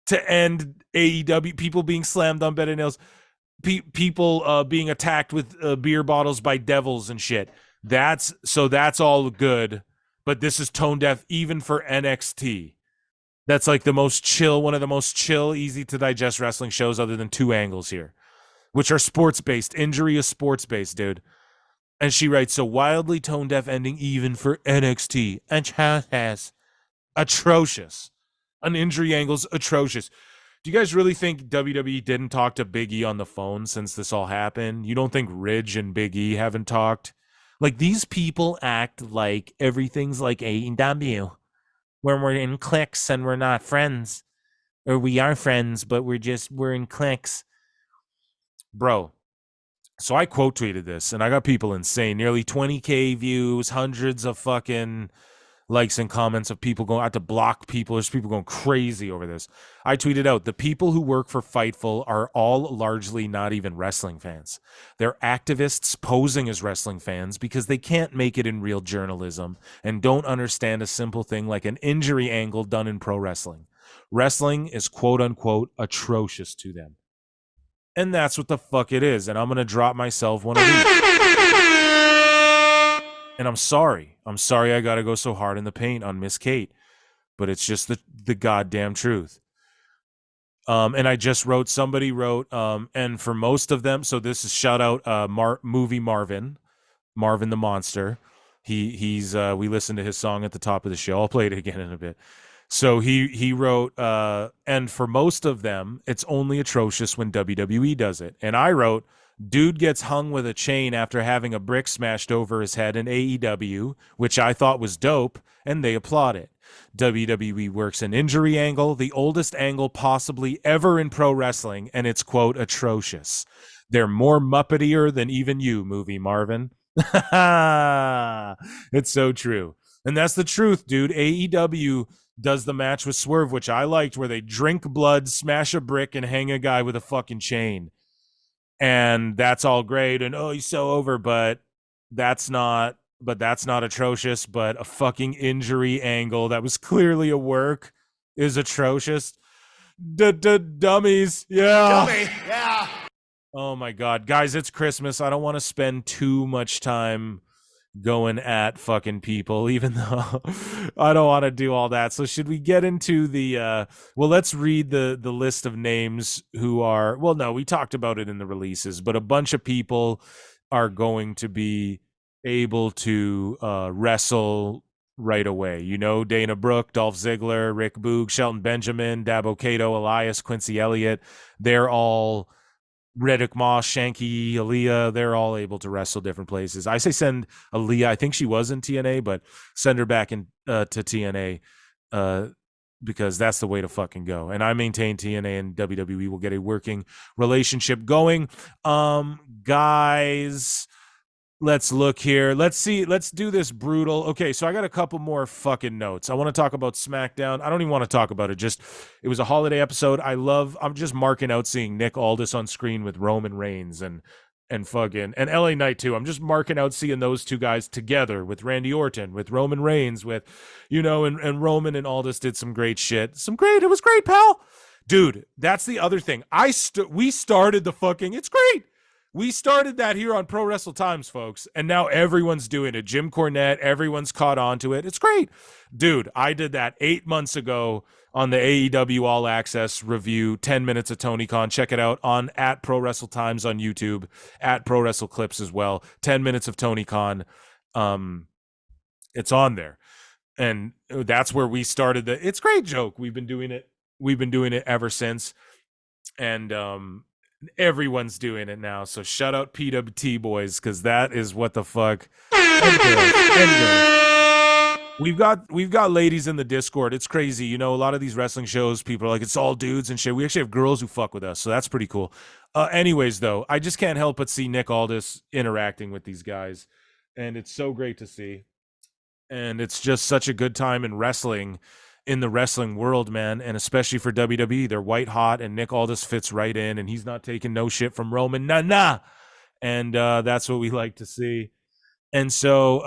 to end AEW, people being slammed on bed and nails, people being attacked with beer bottles by devils and shit. That's all good, but this is tone deaf even for NXT. That's like one of the most chill, easy to digest wrestling shows other than Two Angles here, which are sports-based. Injury is sports-based, dude. And she writes, so wildly tone deaf ending even for NXT. Atrocious. An injury angle's atrocious. Do you guys really think WWE didn't talk to Big E on the phone since this all happened? You don't think Ridge and Big E haven't talked? Like, these people act like everything's like AEW, where we're in cliques and we're not friends. or we are friends, but we're in cliques. Bro, so I quote tweeted this and I got people insane. Nearly 20K views, hundreds of fucking likes and comments of people going out to block people. There's people going crazy over this. I tweeted out, the people who work for Fightful are all largely not even wrestling fans. They're activists posing as wrestling fans because they can't make it in real journalism and don't understand a simple thing like an injury angle done in pro wrestling. Wrestling is quote unquote atrocious to them. And that's what the fuck it is. And I'm going to drop myself one of these. And I'm sorry. I'm sorry I got to go so hard in the paint on Miss Kate. But it's just the goddamn truth. And I just wrote, somebody wrote, and for most of them, so this is shout out movie Marvin the Monster. He's we listened to his song at the top of the show. I'll play it again in a bit. So he wrote, and for most of them, it's only atrocious when WWE does it. And I wrote, dude gets hung with a chain after having a brick smashed over his head in AEW, which I thought was dope, and they applaud it. WWE works an injury angle, the oldest angle possibly ever in pro wrestling, and it's, quote, atrocious. They're more Muppetier than even you, movie Marvin. It's so true. And that's the truth, dude. AEW does the match with Swerve, which I liked, where they drink blood, smash a brick, and hang a guy with a fucking chain. And that's all great. And, oh, he's so over, but that's not atrocious. But a fucking injury angle that was clearly a work is atrocious. Dummies. Yeah. Dummy. Yeah. Oh my God. Guys, it's Christmas. I don't want to spend too much time going at fucking people, even though I don't want to do all that. So should we get into the let's read the list of names who are, well, no, we talked about it in the releases, but a bunch of people are going to be able to wrestle right away. You know, Dana Brooke, Dolph Ziggler, Rick Boog, Shelton Benjamin, Dabo Kato, Elias, Quincy Elliott. They're all Riddick Moss, Shanky, Aaliyah, they're all able to wrestle different places. I say send Aaliyah. I think she was in TNA, but send her back in to TNA because that's the way to fucking go. And I maintain TNA and WWE will get a working relationship going. Guys, let's look here. Let's see. Let's do this brutal. Okay, so I got a couple more fucking notes. I want to talk about SmackDown. I don't even want to talk about it. Just, it was a holiday episode. I'm just marking out seeing Nick Aldis on screen with Roman Reigns and fucking, and LA Knight too. I'm just marking out seeing those two guys together with Randy Orton, with Roman Reigns, with, you know, and Roman and Aldis did some great shit. It was great, pal. Dude, that's the other thing. We started the fucking, it's great. We started that here on prowrestletimes, folks, and now everyone's doing it. Jim Cornette, everyone's caught on to it. It's great. Dude, I did that 8 months ago on the AEW All Access review, 10 minutes of Tony Khan. Check it out on at prowrestletimes on YouTube, at ProWrestleClips as well. 10 minutes of Tony Khan. It's on there. And that's where we started the it's great joke. We've been doing it ever since. And everyone's doing it now, so shout out PWT boys, because that is what the fuck. We've got ladies in the Discord. It's crazy, you know. A lot of these wrestling shows, people are like, it's all dudes and shit. We actually have girls who fuck with us, so that's pretty cool. Anyways, though, I just can't help but see Nick Aldis interacting with these guys, and it's so great to see. And it's just such a good time in wrestling. In the wrestling world, man, and especially for WWE, they're white hot, and Nick Aldis fits right in, and he's not taking no shit from Roman, nah. And that's what we like to see. And so,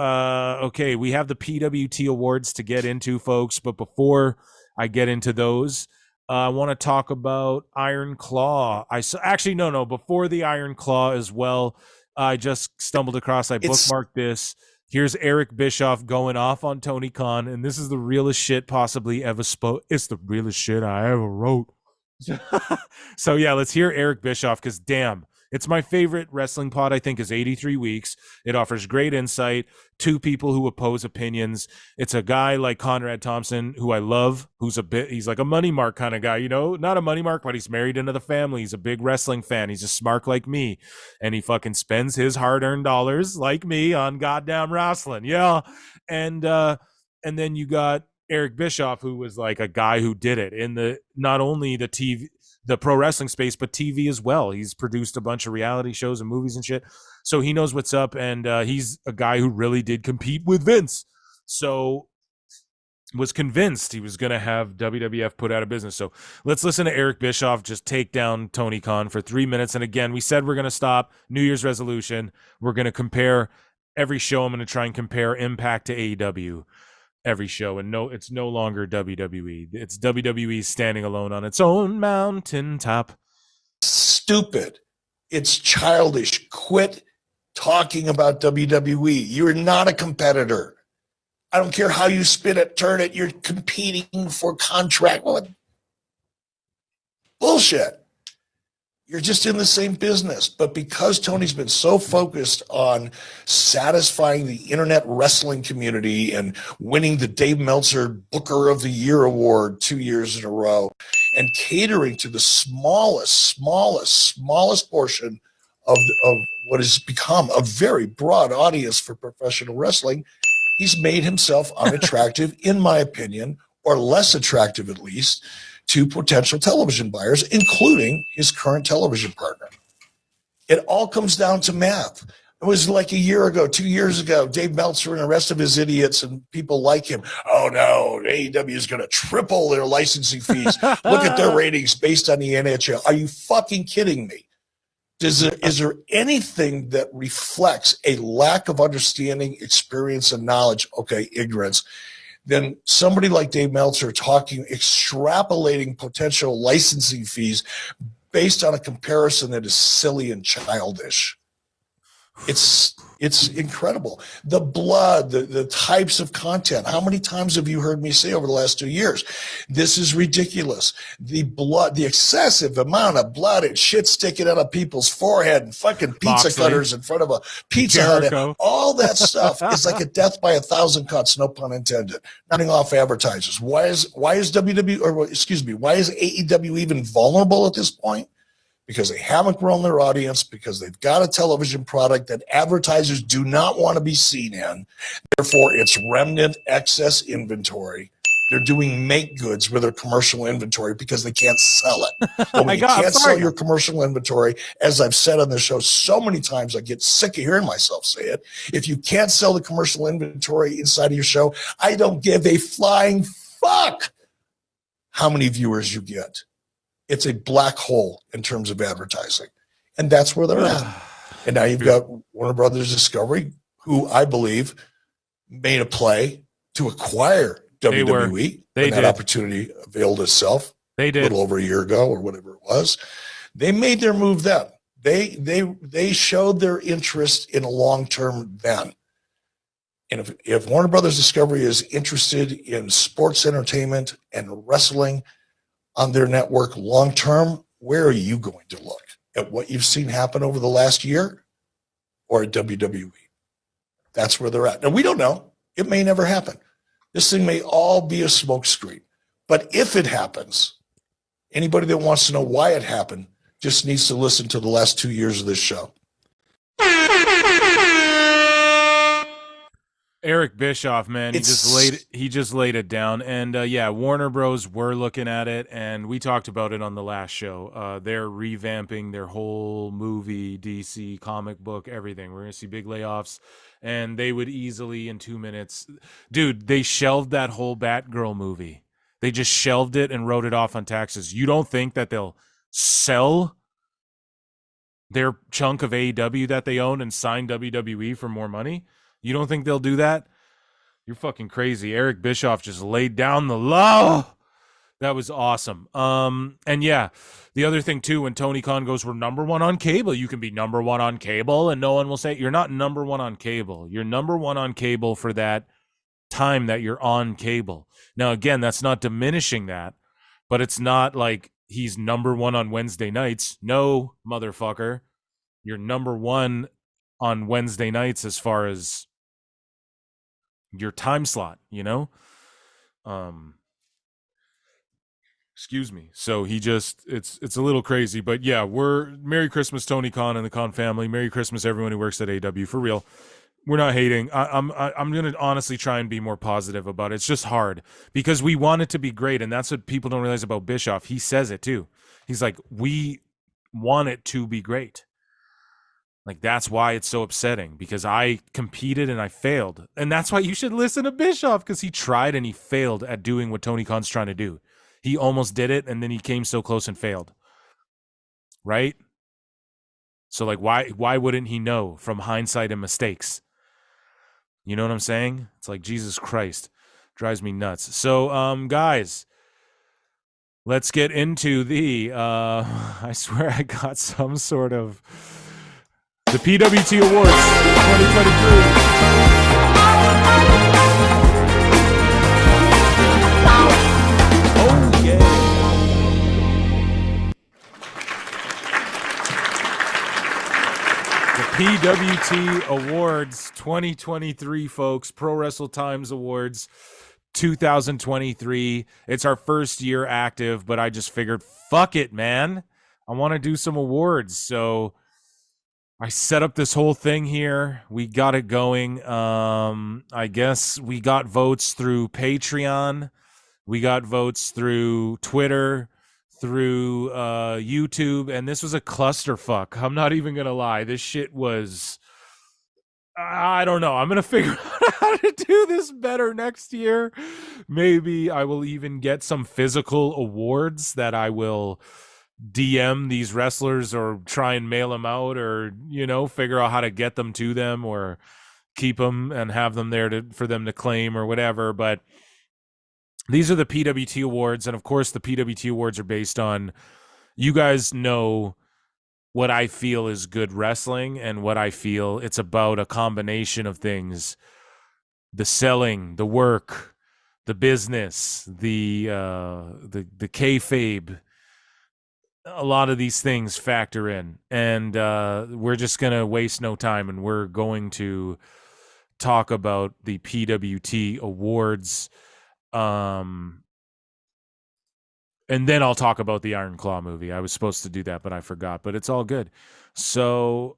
okay, we have the PWT awards to get into, folks. But before I get into those, I want to talk about Iron Claw. Before the Iron Claw as well, I just stumbled across. I bookmarked this. Here's Eric Bischoff going off on Tony Khan, and this is the realest shit possibly ever spoke. It's the realest shit I ever wrote. So yeah, let's hear Eric Bischoff, because damn, it's my favorite wrestling pod, I think, is 83 Weeks. It offers great insight, two people who oppose opinions. It's a guy like Conrad Thompson, who I love, he's like a money mark kind of guy, you know, not a money mark, but he's married into the family. He's a big wrestling fan. He's a smart like me, and he fucking spends his hard-earned dollars like me on goddamn wrestling. Yeah. And then you got Eric Bischoff, who was like a guy who did it in the not only the TV, the pro wrestling space, but TV as well. He's produced a bunch of reality shows and movies and shit, so he knows what's up. And he's a guy who really did compete with Vince, so was convinced he was going to have WWF put out of business. So let's listen to Eric Bischoff just take down Tony Khan for 3 minutes. And again, we said we're going to stop. New Year's resolution. We're going to compare every show. I'm going to try and compare Impact to AEW every show. And no, it's no longer WWE. It's WWE standing alone on its own mountaintop. Stupid. It's childish. Quit talking about WWE. You're not a competitor. I don't care how you spin it, turn it. You're competing for contract. What? Bullshit. You're just in the same business. But because Tony's been so focused on satisfying the internet wrestling community and winning the Dave Meltzer Booker of the Year award 2 years in a row and catering to the smallest portion of what has become a very broad audience for professional wrestling, he's made himself unattractive, in my opinion, or less attractive at least, to potential television buyers, including his current television partner. It all comes down to math. It was like a year ago, 2 years ago, Dave Meltzer and the rest of his idiots and people like him. Oh no, AEW is going to triple their licensing fees. Look at their ratings based on the NHL. Are you fucking kidding me? Is there anything that reflects a lack of understanding, experience, and knowledge? Okay, ignorance. Then somebody like Dave Meltzer extrapolating potential licensing fees based on a comparison that is silly and childish. It's incredible. The blood, the types of content. How many times have you heard me say over the last 2 years, this is ridiculous. The blood, the excessive amount of blood and shit sticking out of people's forehead and fucking pizza cutters in front of a Pizza Hut. All that stuff is like a death by 1,000 cuts, no pun intended. Nothing off advertisers. Why is AEW even vulnerable at this point? Because they haven't grown their audience, because they've got a television product that advertisers do not want to be seen in. Therefore, it's remnant excess inventory. They're doing make goods with their commercial inventory because they can't sell it. And when you can't sell your commercial inventory, as I've said on the show so many times, I get sick of hearing myself say it. If you can't sell the commercial inventory inside of your show, I don't give a flying fuck how many viewers you get. It's a black hole in terms of advertising. And that's where they're at. And now you've got Warner Brothers Discovery, who I believe made a play to acquire WWE. When that opportunity availed itself a little over a year ago or whatever it was. They made their move then. They showed their interest in a long-term then. And if Warner Brothers Discovery is interested in sports entertainment and wrestling on their network long term, where are you going to look? At what you've seen happen over the last year or at WWE? That's where they're at. Now, we don't know. It may never happen. This thing may all be a smokescreen. But if it happens, anybody that wants to know why it happened just needs to listen to the last 2 years of this show. Eric Bischoff, man, he just laid it down. And yeah, Warner Bros. Were looking at it, and we talked about it on the last show. They're revamping their whole movie, DC, comic book, everything. We're going to see big layoffs, and they would easily, in 2 minutes... Dude, they shelved that whole Batgirl movie. They just shelved it and wrote it off on taxes. You don't think that they'll sell their chunk of AEW that they own and sign WWE for more money? You don't think they'll do that? You're fucking crazy. Eric Bischoff just laid down the law. That was awesome. And yeah, the other thing too, when Tony Khan goes, we're number one on cable. You can be number one on cable and no one will say you're not number one on cable. You're number one on cable for that time that you're on cable. Now, again, that's not diminishing that, but it's not like he's number one on Wednesday nights. No, motherfucker. You're number one on Wednesday nights as far as your time slot, you know? Excuse me. So he just, it's a little crazy, but yeah, Merry Christmas, Tony Khan and the Khan family. Merry Christmas, everyone who works at AEW, for real. We're not hating. I'm gonna honestly try and be more positive about it. It's just hard because we want it to be great, and that's what people don't realize about Bischoff. He says it too. He's like, we want it to be great. Like, that's why it's so upsetting, because I competed and I failed, and that's why you should listen to Bischoff, because he tried and he failed at doing what Tony Khan's trying to do. He almost did it, and then he came so close and failed. Right? So like, why wouldn't he know from hindsight and mistakes? You know what I'm saying? It's like, Jesus Christ, drives me nuts. So, guys, let's get into the, I swear I got some sort of, the PWT Awards 2023. Oh, yeah. PWT Awards 2023, folks. Pro Wrestle Times Awards 2023. It's our first year active, but I just figured, fuck it, man. I want to do some awards. So I set up this whole thing here. We got it going. I guess we got votes through Patreon. We got votes through Twitter, through YouTube, and this was a clusterfuck. I'm not even gonna lie. This shit was, I don't know. I'm gonna figure out how to do this better next year. Maybe I will even get some physical awards that I will DM these wrestlers or try and mail them out, or, you know, figure out how to get them to them or keep them and have them there for them to claim or whatever. But these are the PWT Awards, and of course the PWT Awards are based on, you guys know what I feel is good wrestling, and what I feel it's about a combination of things: the selling, the work, the business, the kayfabe. A lot of these things factor in, and we're just gonna waste no time, and we're going to talk about the PWT Awards. And then I'll talk about the Iron Claw movie. I was supposed to do that, but I forgot, but it's all good. So,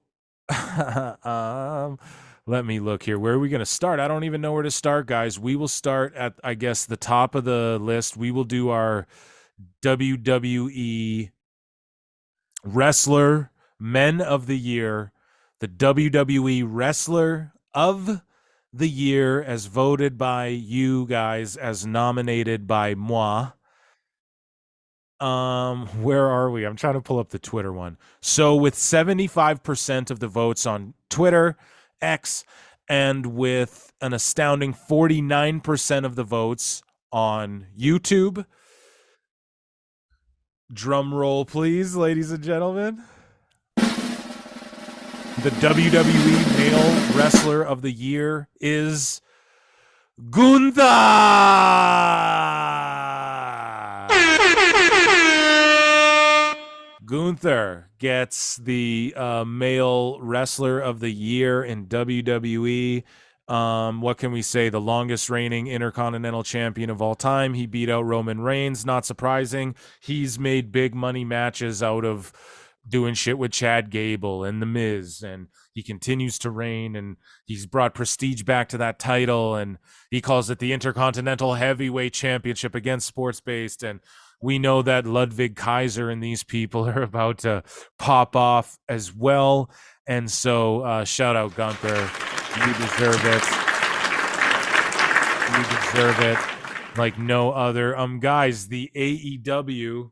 let me look here. Where are we going to start? I don't even know where to start, guys. We will start at, I guess, the top of the list. We will do our WWE Wrestler Men of the Year, the WWE Wrestler of the Year as voted by you guys, as nominated by moi. Where are we? I'm trying to pull up the Twitter one. So with 75% of the votes on Twitter, X, and with an astounding 49% of the votes on YouTube. Drum roll, please, ladies and gentlemen. The WWE Male Wrestler of the Year is Gunther. Gunther gets the Male Wrestler of the Year in WWE. What can we say? The longest reigning Intercontinental Champion of all time. He beat out Roman Reigns. Not surprising. He's made big money matches out of doing shit with Chad Gable and The Miz, and he continues to reign, and he's brought prestige back to that title, and he calls it the Intercontinental Heavyweight Championship against Sports Based, and we know that Ludwig Kaiser and these people are about to pop off as well, and so shout out Gunther. You deserve it. You deserve it like no other. Guys, the AEW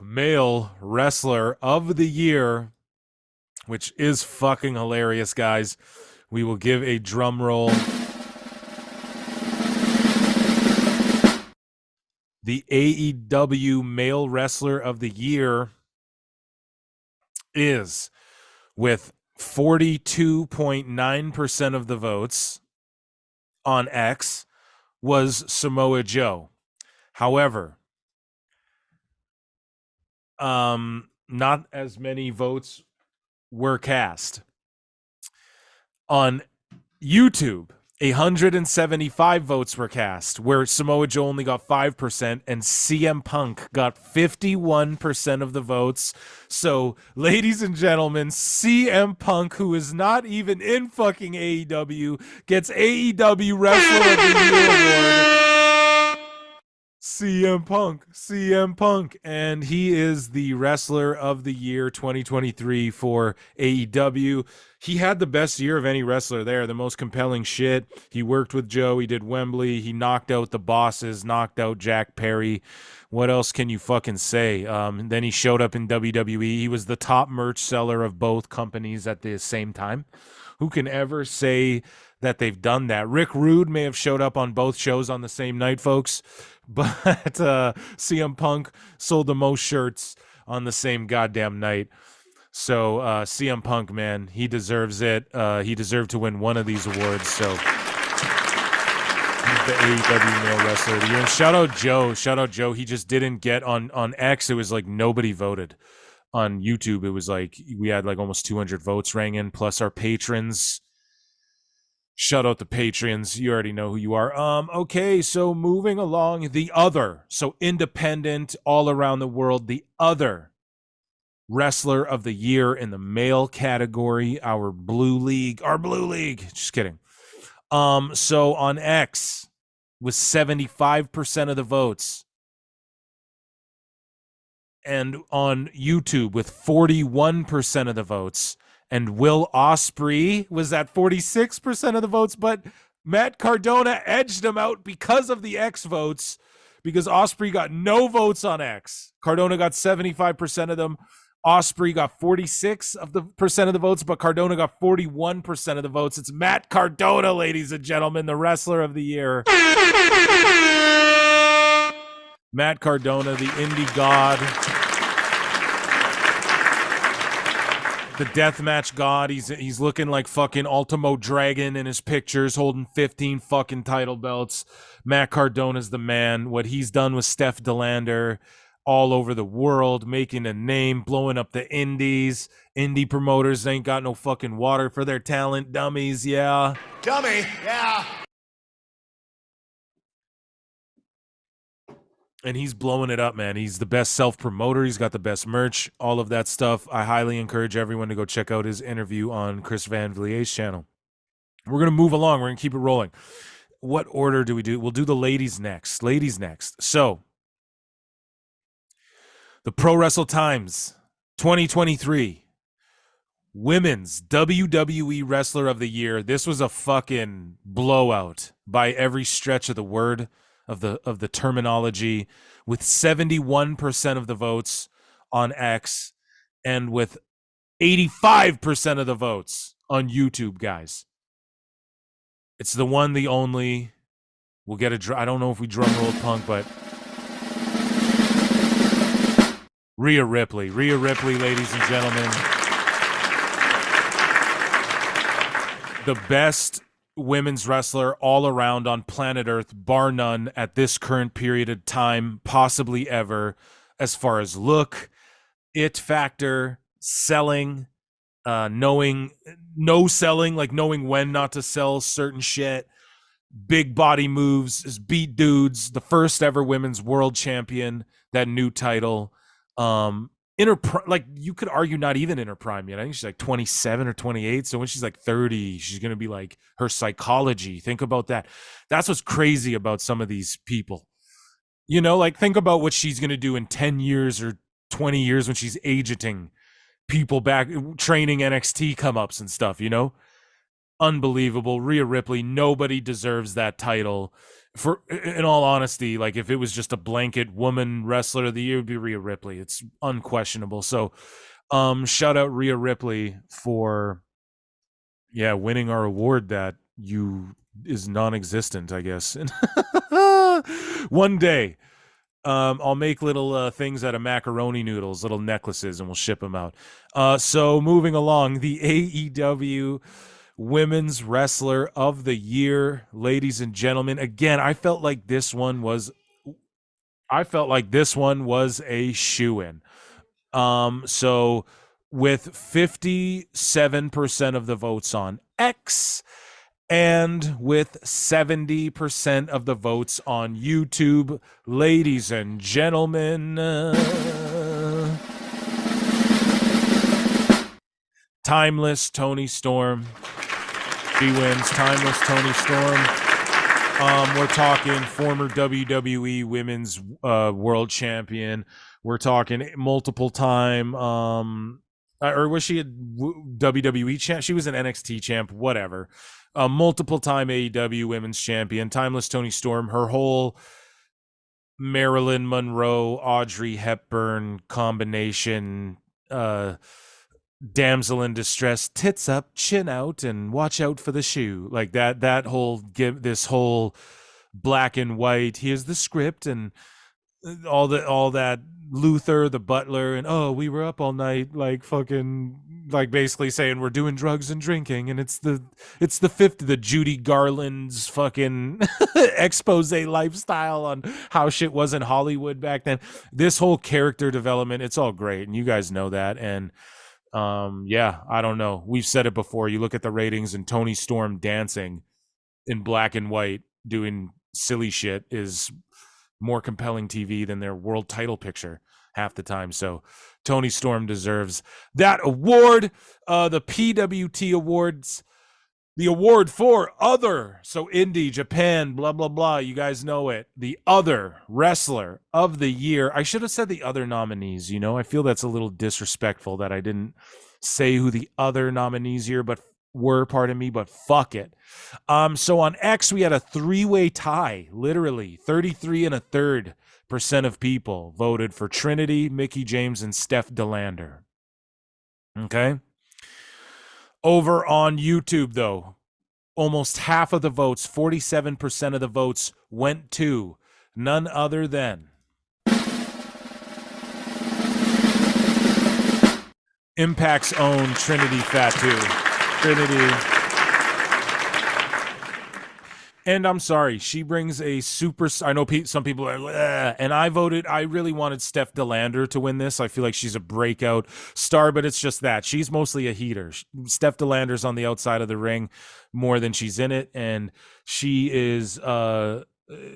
Male Wrestler of the Year, which is fucking hilarious, guys. We will give a drum roll. The AEW Male Wrestler of the Year is, with 42.9% of the votes on X, was Samoa Joe. However, not as many votes were cast. On YouTube, 175 votes were cast, where Samoa Joe only got 5%, and CM Punk got 51% of the votes. So, ladies and gentlemen, CM Punk, who is not even in fucking AEW, gets AEW Wrestler of the Year award. CM Punk, and he is the Wrestler of the Year 2023 for AEW. He had the best year of any wrestler there, the most compelling shit. He worked with Joe, he did Wembley, he knocked out the Bosses, knocked out Jack Perry. What else can you fucking say? Then he showed up in WWE. He was the top merch seller of both companies at the same time. Who can ever say that they've done that? Rick Rude may have showed up on both shows on the same night, folks, but CM Punk sold the most shirts on the same goddamn night. So CM Punk, man, he deserves it. He deserved to win one of these awards. So he's the AEW Male Wrestler of the Year. And shout out Joe. He just didn't get on X. It was like nobody voted. On YouTube, it was like we had like almost 200 votes rang in, plus our patrons. Shout out the patrons. You already know who you are. Okay, so moving along, the other, so independent all around the world, the other Wrestler of the Year in the male category, our blue league. Just kidding. So on X with 75% of the votes, and on YouTube with 41% of the votes, and Will Ospreay was at 46% of the votes, but Matt Cardona edged him out because of the X votes, because Ospreay got no votes on X. Cardona got 75% of them. Ospreay got 46% of the votes, but Cardona got 41% of the votes. It's Matt Cardona, ladies and gentlemen, the Wrestler of the Year. Matt Cardona, the indie god, the deathmatch god. He's looking like fucking Ultimo Dragon in his pictures, holding 15 fucking title belts. Matt Cardona's the man. What he's done with Steph DeLander all over the world, making a name, blowing up the indies. Indie promoters ain't got no fucking water for their talent. Dummies, yeah. Dummy, yeah. And he's blowing it up, man. He's the best self-promoter. He's got the best merch, all of that stuff. I highly encourage everyone to go check out his interview on Chris Van Vlie's channel. We're going to move along. We're going to keep it rolling. What order do we do? We'll do the ladies next. So, the Pro Wrestle Times 2023 Women's WWE Wrestler of the Year. This was a fucking blowout by every stretch of the word. Of the terminology, with 71% of the votes on X and with 85% of the votes on YouTube, guys. It's the one, the only. We'll get I don't know if we drum roll Punk, but Rhea Ripley, ladies and gentlemen. The best women's wrestler all around on planet Earth, bar none, at this current period of time, possibly ever, as far as look, it factor, selling, knowing when not to sell certain shit, big body moves, beat dudes, the first ever women's world champion, that new title, like you could argue not even in her prime yet. I think she's like 27 or 28. So when she's like 30, she's going to be like her psychology. Think about that. That's what's crazy about some of these people. You know, like think about what she's going to do in 10 years or 20 years when she's agenting people back, training NXT come-ups and stuff, you know? Unbelievable. Rhea Ripley, nobody deserves that title. For, in all honesty, like if it was just a blanket woman wrestler of the year, it would be Rhea Ripley. It's unquestionable. So shout out Rhea Ripley for winning our award that is non-existent, I guess. One day I'll make little things out of macaroni noodles, little necklaces, and we'll ship them out. So moving along, the AEW Women's Wrestler of the Year, ladies and gentlemen. Again, I felt like this one was a shoo-in. So with 57% of the votes on X And with 70% of the votes on YouTube, ladies and gentlemen, Timeless Toni Storm. She wins. Timeless Toni Storm. We're talking former WWE Women's World Champion. We're talking multiple time, or was she a WWE champ? She was an NXT champ, whatever. Multiple time AEW Women's Champion. Timeless Toni Storm. Her whole Marilyn Monroe, Audrey Hepburn combination, damsel in distress, tits up, chin out, and watch out for the shoe. Like that whole this whole black and white. Here's the script and all that Luther, the butler, and oh, we were up all night, like fucking, like basically saying we're doing drugs and drinking, and it's the fifth, the Judy Garland's fucking expose lifestyle on how shit was in Hollywood back then. This whole character development, it's all great, and you guys know that. And yeah, I don't know. We've said it before. You look at the ratings, and Toni Storm dancing in black and white, doing silly shit is more compelling TV than their world title picture half the time. So Toni Storm deserves that award. The PWT Awards, the award for other, so indie, Japan, blah, blah, blah. You guys know it. The other wrestler of the year. I should have said the other nominees, you know. I feel that's a little disrespectful that I didn't say who the other nominees here were, pardon me, but fuck it. So on X, we had a three-way tie, literally 33 1/3% of people voted for Trinity, Mickie James, and Steph DeLander. Okay. Over on YouTube, though, almost half of the votes, 47% of the votes, went to none other than Impact's own Trinity Fatu. Trinity. And I'm sorry, she brings a super. I know some people are, and I voted. I really wanted Steph DeLander to win this. I feel like she's a breakout star, but it's just that she's mostly a heater. Steph DeLander's on the outside of the ring more than she's in it, and she is.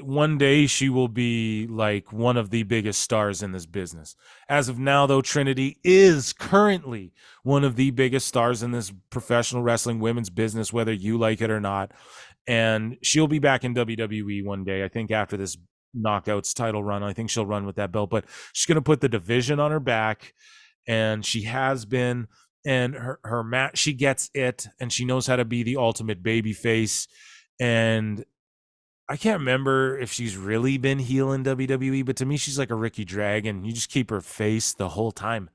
One day she will be like one of the biggest stars in this business. As of now, though, Trinity is currently one of the biggest stars in this professional wrestling women's business, whether you like it or not. And she'll be back in WWE one day, I think, after this Knockouts title run. I think she'll run with that belt, but she's going to put the division on her back, and she has been. And her match, she gets it, and she knows how to be the ultimate baby face. And I can't remember if she's really been heel in WWE, but to me, she's like a Ricky Dragon. You just keep her face the whole time.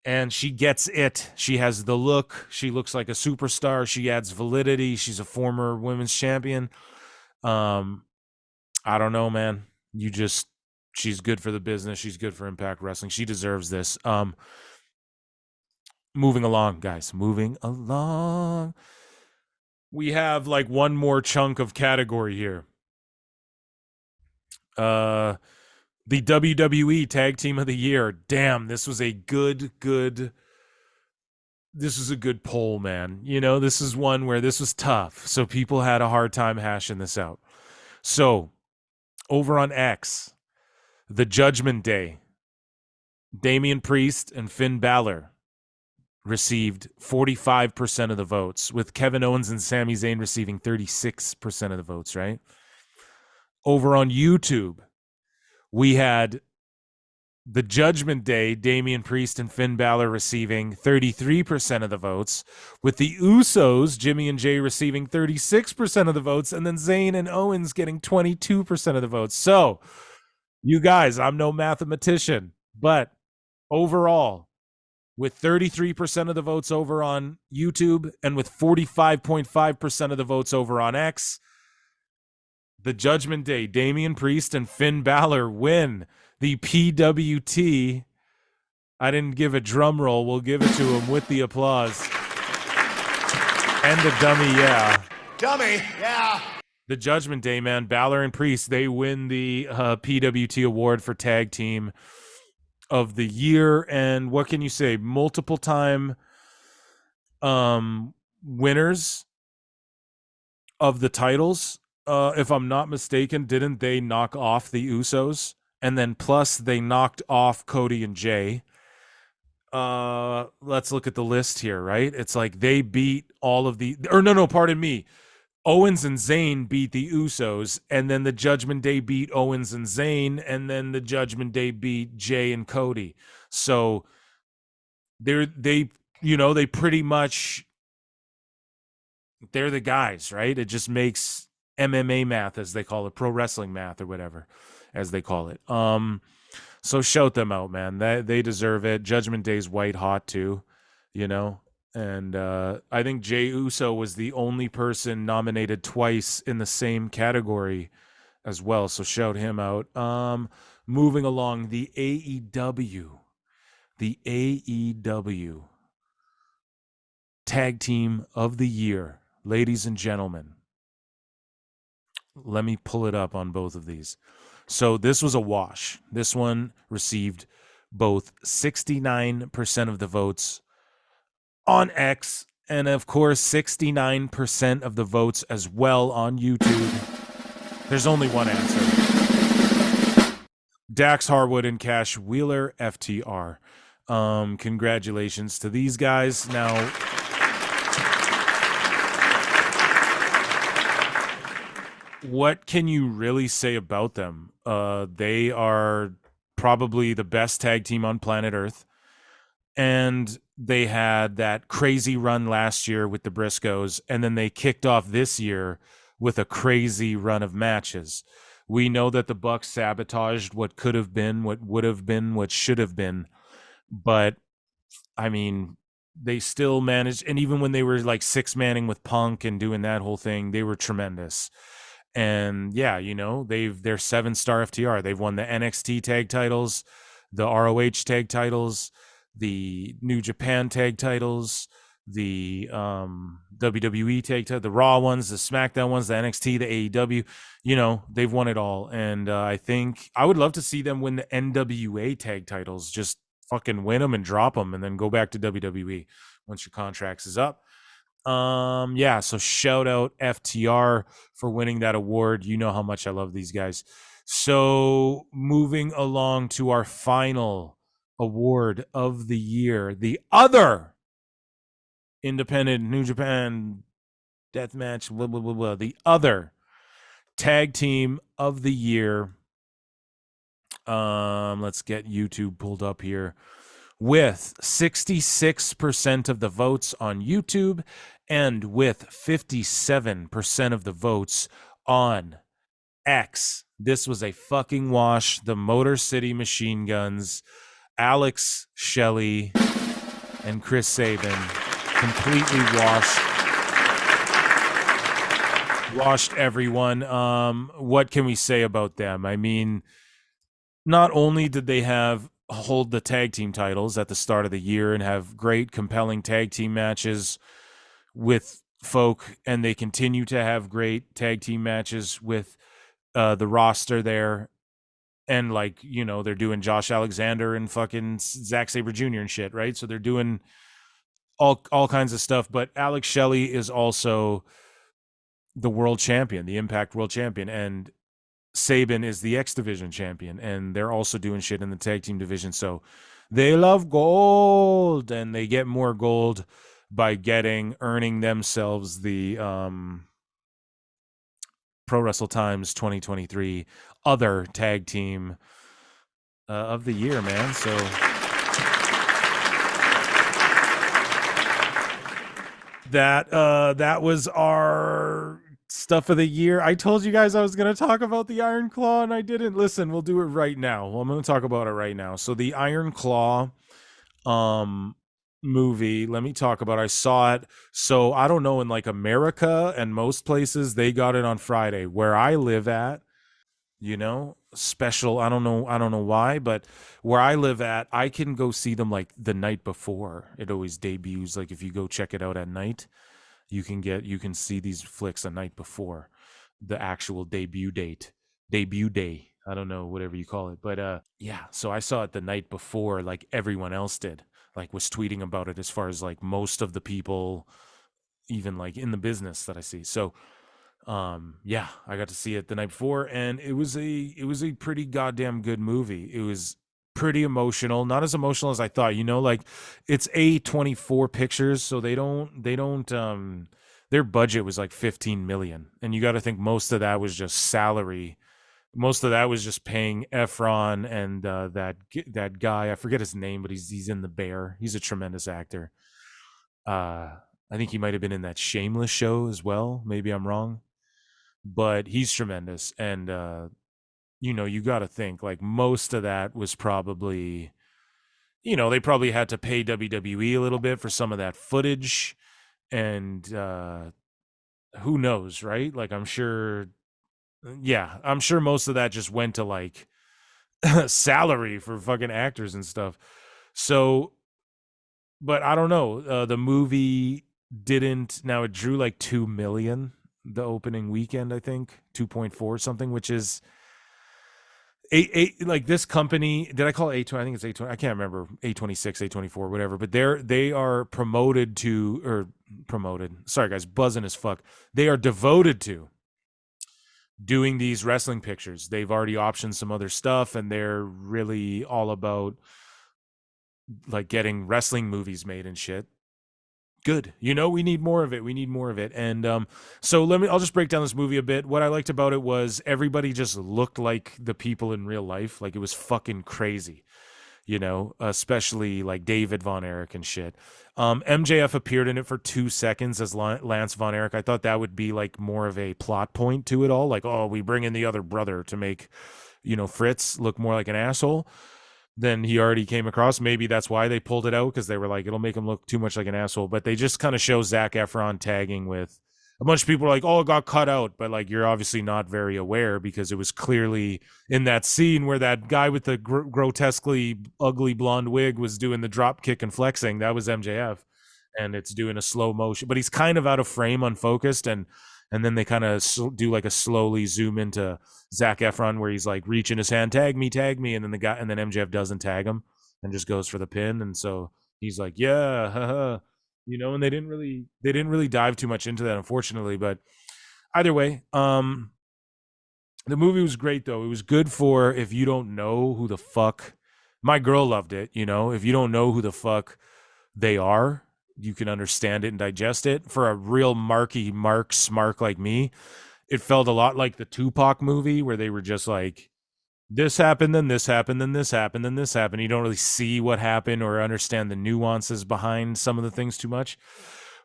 And she gets it. She has the look. She looks like a superstar. She adds validity. She's a former women's champion. I don't know, man. She's good for the business. She's good for Impact Wrestling. She deserves this. Moving along, guys. Moving along. We have like one more chunk of category here. The WWE Tag Team of the Year. Damn, this was a good poll, man. You know, this is one where this was tough. So people had a hard time hashing this out. So over on X, the Judgment Day, Damian Priest and Finn Balor received 45% of the votes, with Kevin Owens and Sami Zayn receiving 36% of the votes, right? Over on YouTube, we had the Judgment Day, Damian Priest and Finn Balor receiving 33% of the votes, with the Usos, Jimmy and Jay, receiving 36% of the votes, and then Zayn and Owens getting 22% of the votes. So, you guys, I'm no mathematician, but overall, with 33% of the votes over on YouTube and with 45.5% of the votes over on X, the Judgment Day, Damian Priest and Finn Balor win the PWT. I didn't give a drum roll. We'll give it to him with the applause. And the dummy, yeah. Dummy, yeah. The Judgment Day, man, Balor and Priest, they win the PWT award for Tag Team of the Year. And what can you say? Multiple time winners of the titles, if I'm not mistaken, didn't they knock off the Usos? And then plus they knocked off Cody and Jay. Let's look at the list here, right? It's like they beat all of the, or no, pardon me. Owens and Zayn beat the Usos, and then the Judgment Day beat Owens and Zayn, and then the Judgment Day beat Jay and Cody. So they pretty much, they're the guys, right? It just makes MMA math, as they call it, pro wrestling math or whatever, as they call it. So shout them out, man. They deserve it. Judgment Day's white hot too, And I think Jey Uso was the only person nominated twice in the same category as well. So shout him out. Moving along, the AEW. The AEW Tag Team of the Year. Ladies and gentlemen. Let me pull it up on both of these. So this was a wash. This one received both 69% of the votes on X, and of course 69% of the votes as well on YouTube. There's only one answer. Dax Harwood and Cash Wheeler, FTR. Congratulations to these guys. Now, what can you really say about them? They are probably the best tag team on planet Earth. And they had that crazy run last year with the Briscoes, and then they kicked off this year with a crazy run of matches. We know that the Bucks sabotaged what could have been, what would have been, what should have been. But, I mean, they still managed, and even when they were like six-manning with Punk and doing that whole thing, they were tremendous. And yeah, they're 7-star FTR. They've won the NXT tag titles, the ROH tag titles, the New Japan tag titles, the WWE tag titles, the Raw ones, the SmackDown ones, the NXT, the AEW. They've won it all. And I think I would love to see them win the NWA tag titles. Just fucking win them and drop them and then go back to WWE once your contracts is up. So shout out FTR for winning that award. You know how much I love these guys. So moving along to our final award of the year, the other independent New Japan deathmatch, blah, blah, blah, blah, the other tag team of the year. Let's get YouTube pulled up here. With 66% of the votes on YouTube and with 57% of the votes on X. This was a fucking wash. The Motor City Machine Guns, Alex Shelley and Chris Sabin completely washed everyone. What can we say about them? I mean, not only did they hold the tag team titles at the start of the year and have great, compelling tag team matches with folk, and they continue to have great tag team matches with the roster there. And they're doing Josh Alexander and fucking Zack Sabre Jr. and shit, right? So they're doing all kinds of stuff. But Alex Shelley is also the world champion, the Impact world champion, and Sabin is the X Division champion, and they're also doing shit in the tag team division. So they love gold, and they get more gold by earning themselves the Pro Wrestle Times 2023 other tag team of the year, man. So that was our stuff of the year. I told you guys I was going to talk about the Iron Claw, and I didn't. Listen, we'll do it right now. Well, I'm going to talk about it right now. So the Iron Claw movie, let me talk about it. I saw it. So I don't know, in America and most places, they got it on Friday. Where I live at, special, I don't know why, but where I live at, I can go see them the night before it always debuts. If you go check it out at night, you can see these flicks the night before the actual debut day. I don't know, whatever you call it. But so I saw it the night before, everyone else did, was tweeting about it, as far as most of the people, even in the business that I see. So Yeah, I got to see it the night before, and it was a pretty goddamn good movie. It was pretty emotional, not as emotional as I thought. Like it's A24 Pictures, so they don't their budget was like 15 million, and you got to think most of that was just salary. Most of that was just paying Efron and that guy. I forget his name, but he's in The Bear. He's a tremendous actor. I think he might have been in that Shameless show as well. Maybe I'm wrong, but he's tremendous. And you got to think like most of that was probably, they probably had to pay WWE a little bit for some of that footage, and who knows, right? Like I'm sure most of that just went to like salary for fucking actors and stuff. So, but I don't know. The movie didn't. Now it drew like 2 million the opening weekend. I think 2.4 something, which is like this company. Did I call it A20? I think it's A20. I can't remember. A26, A24, whatever. But they are promoted. Sorry guys, buzzing as fuck. They are devoted to doing these wrestling pictures. They've already optioned some other stuff, and they're really all about like getting wrestling movies made and shit. Good. We need more of it. And so I'll just break down this movie a bit. What I liked about it was everybody just looked like the people in real life. Like it was fucking crazy, especially like David Von Erich and shit. MJF appeared in it for 2 seconds as Lance Von Erich. I thought that would be like more of a plot point to it all. Like, oh, we bring in the other brother to make, Fritz look more like an asshole than he already came across. Maybe that's why they pulled it out, because they were like, it'll make him look too much like an asshole. But they just kind of show Zac Efron tagging with a bunch of people are like, oh, it got cut out. But like, you're obviously not very aware, because it was clearly in that scene where that guy with the grotesquely ugly blonde wig was doing the drop kick and flexing. That was MJF. And it's doing a slow motion, but he's kind of out of frame, unfocused. And then they kind of do like a slowly zoom into Zac Efron where he's like reaching his hand, tag me. And then MJF doesn't tag him and just goes for the pin. And so he's like, yeah, haha. And they didn't really dive too much into that, unfortunately. But either way, the movie was great though. It was good for if you don't know who the fuck. My girl loved it. If you don't know who the fuck they are, you can understand it and digest it. For a real Mark Smark like me, it felt a lot like the Tupac movie where they were just like, this happened, then this happened, then this happened, then this happened. You don't really see what happened or understand the nuances behind some of the things too much.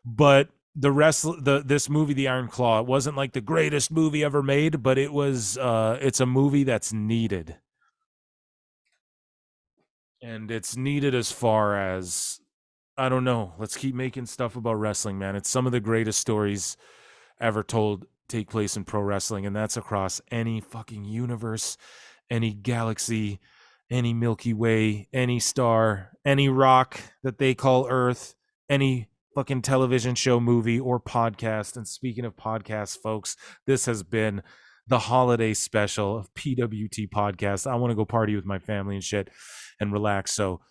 But this movie, The Iron Claw, it wasn't like the greatest movie ever made, but it was it's a movie that's needed. And it's needed as far as, I don't know. Let's keep making stuff about wrestling, man. It's some of the greatest stories ever told take place in pro wrestling, and that's across any fucking universe, any galaxy, any Milky Way, any star, any rock that they call Earth, any fucking television show, movie, or podcast. And speaking of podcasts, folks, this has been the holiday special of PWT Podcast. I want to go party with my family and shit and relax. So,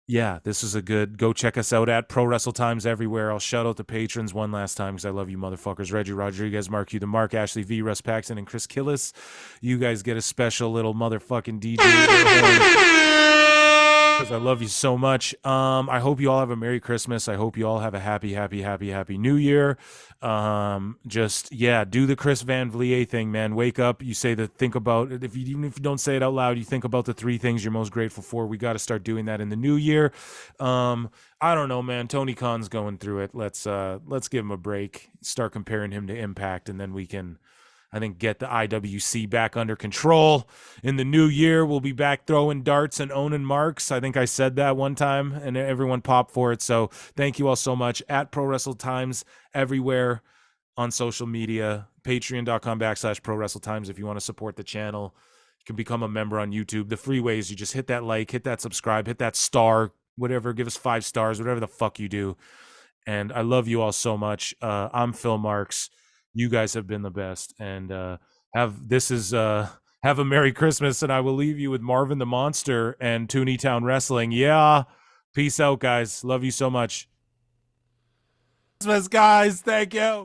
yeah, this is a good, go check us out at Pro Wrestle Times everywhere. I'll shout out the patrons one last time because I love you motherfuckers. Reggie Rodriguez, Mark Hugh, the Mark, Ashley V, Russ Paxton, and Chris Killis. You guys get a special little motherfucking DJ because I love you so much. I hope you all have a Merry Christmas. I hope you all have a happy New Year. Just, yeah, do the Chris Van Vliet thing, man. Wake up. You say think about it. Even if you don't say it out loud, you think about the 3 things you're most grateful for. We got to start doing that in the new year. I don't know, man. Tony Khan's going through it. Let's give him a break. Start comparing him to Impact, and then we can, I think, get the IWC back under control. In the new year, we'll be back throwing darts and owning marks. I think I said that one time, and everyone popped for it. So thank you all so much. At Pro Wrestle Times everywhere on social media. Patreon.com/Pro Wrestle Times if you want to support the channel. You can become a member on YouTube. The free ways, you just hit that like, hit that subscribe, hit that star, whatever. Give us 5 stars, whatever the fuck you do. And I love you all so much. I'm Phil Marks. You guys have been the best, and have a Merry Christmas, and I will leave you with Marvin the Monster and TOONEY Town Wrestling. Yeah, peace out, guys. Love you so much. Christmas, guys. Thank you.